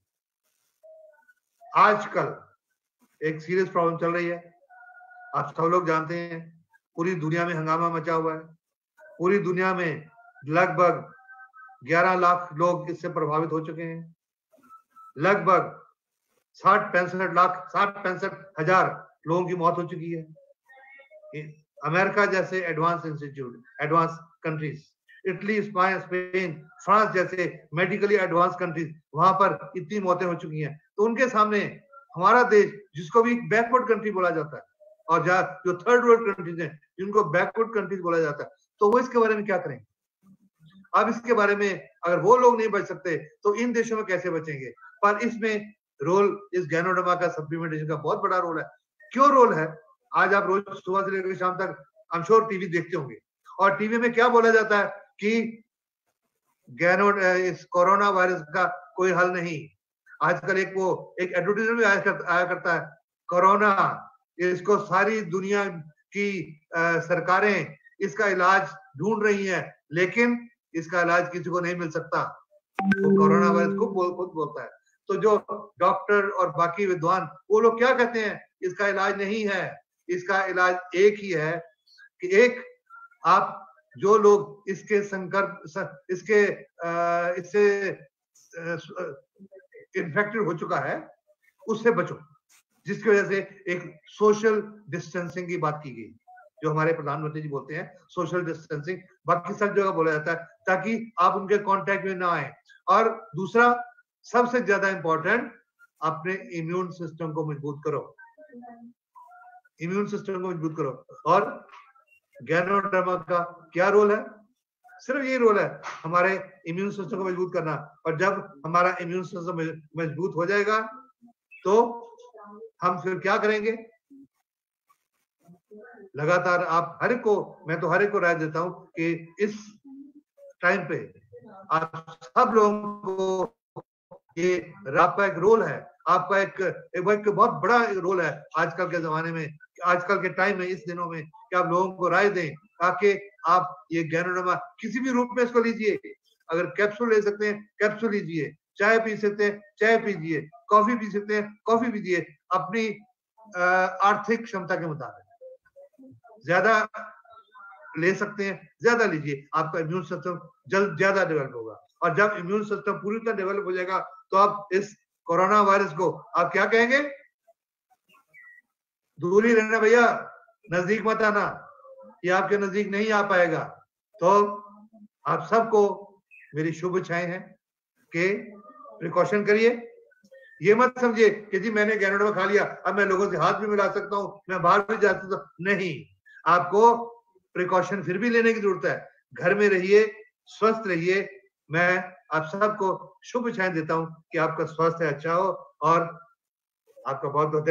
आजकल एक सीरियस प्रॉब्लम चल रही है, आप सब लोग जानते हैं, पूरी दुनिया में हंगामा मचा हुआ है, पूरी दुनिया में लगभग 11 लाख लोग इससे प्रभावित हो चुके हैं, लगभग 60-65 हजार लोगों की मौत हो चुकी है। अमेरिका जैसे advance institute, advance countries, Italy, Spain, France जैसे मेडिकली एडवांस कंट्रीज, वहां पर इतनी मौतें हो चुकी हैं। तो उनके सामने हमारा देश, जिसको भी बैकवर्ड कंट्री बोला जाता है, और जो थर्ड वर्ल्ड कंट्रीज हैं जिनको बैकवर्ड कंट्रीज बोला जाता है, तो वो इसके बारे में क्या करेंगे? अब इसके बारे में अगर वो लोग नहीं बच सकते तो इन देशों में कैसे बचेंगे? पर इसमें रोल इस गैनोडर्मा का, सप्लीमेंटेशन का बहुत बड़ा रोल है। क्यों रोल है? आज आप रोज सुबह से लेकर शाम तक आई एम श्योर टीवी देखते होंगे, और टीवी में क्या बोला जाता है कि इस कोरोना वायरस का कोई हल नहीं। आजकल एक एडवर्टाइजमेंट भी आया करता है, कोरोना, इसको सारी दुनिया की सरकारें इसका इलाज ढूंढ रही हैं, लेकिन इसका इलाज किसी को नहीं मिल सकता। वो कोरोना वायरस खुद बोलता है। तो जो डॉक्टर और बाकी विद्वान, वो लोग क्या कहते हैं? इसका इलाज नहीं है, इसका इलाज एक ही है कि एक, आप जो लोग इसके इससे इन्फेक्टेड हो चुका है उससे बचो, जिसकी वजह से एक सोशल डिस्टेंसिंग की बात की गई, जो हमारे प्रधानमंत्री जी बोलते हैं सोशल डिस्टेंसिंग, बाकी सब जगह बोला जाता है, ताकि आप उनके कांटेक्ट में ना आए। और दूसरा सबसे ज्यादा इंपॉर्टेंट, अपने इम्यून सिस्टम को मजबूत करो, इम्यून सिस्टम को मजबूत करो। और गैनोडर्मा का क्या रोल है? सिर्फ यही रोल है, हमारे इम्यून सिस्टम को मजबूत करना। और जब हमारा इम्यून सिस्टम मजबूत हो जाएगा तो हम फिर क्या करेंगे? लगातार आप हर एक को, मैं तो हर एक को राय देता हूं कि इस टाइम पे आप सब लोगों को, ये आपका एक रोल है, आपका एक बहुत बड़ा रोल है आजकल के जमाने में, आजकल के टाइम में, इस दिनों में, कि आप लोगों को राय दें ताकि आप ये गैनोडर्मा किसी भी रूप में इसको लीजिए। अगर कैप्सूल ले सकते हैं कैप्सूल लीजिए, चाय पी सकते हैं चाय पीजिए, कॉफी पी सकते हैं कॉफी पीजिए, अपनी आर्थिक क्षमता के मुताबिक। ज्यादा ले सकते हैं ज्यादा लीजिए, आपका इम्यून सिस्टम जल्द ज्यादा डेवलप होगा। और जब इम्यून सिस्टम पूरी तरह डेवलप हो जाएगा तो आप इस कोरोना वायरस को आप क्या कहेंगे? दूर ही रहना भैया, नजदीक मत आना, ये आपके नजदीक नहीं आ पाएगा। तो आप सबको मेरी शुभ इच्छाएं हैं कि प्रिकॉशन करिए। ये मत समझिए कि जी मैंने गैनोडर्मा खा लिया, अब मैं लोगों से हाथ भी मिला सकता हूं, मैं बाहर भी जा सकता हूं। नहीं, आपको प्रिकॉशन फिर भी लेने की जरूरत है। घर में रहिए, स्वस्थ रहिए। मैं आप सबको शुभ इच्छाएं देता हूं कि आपका स्वास्थ्य अच्छा हो, और आपका बहुत बहुत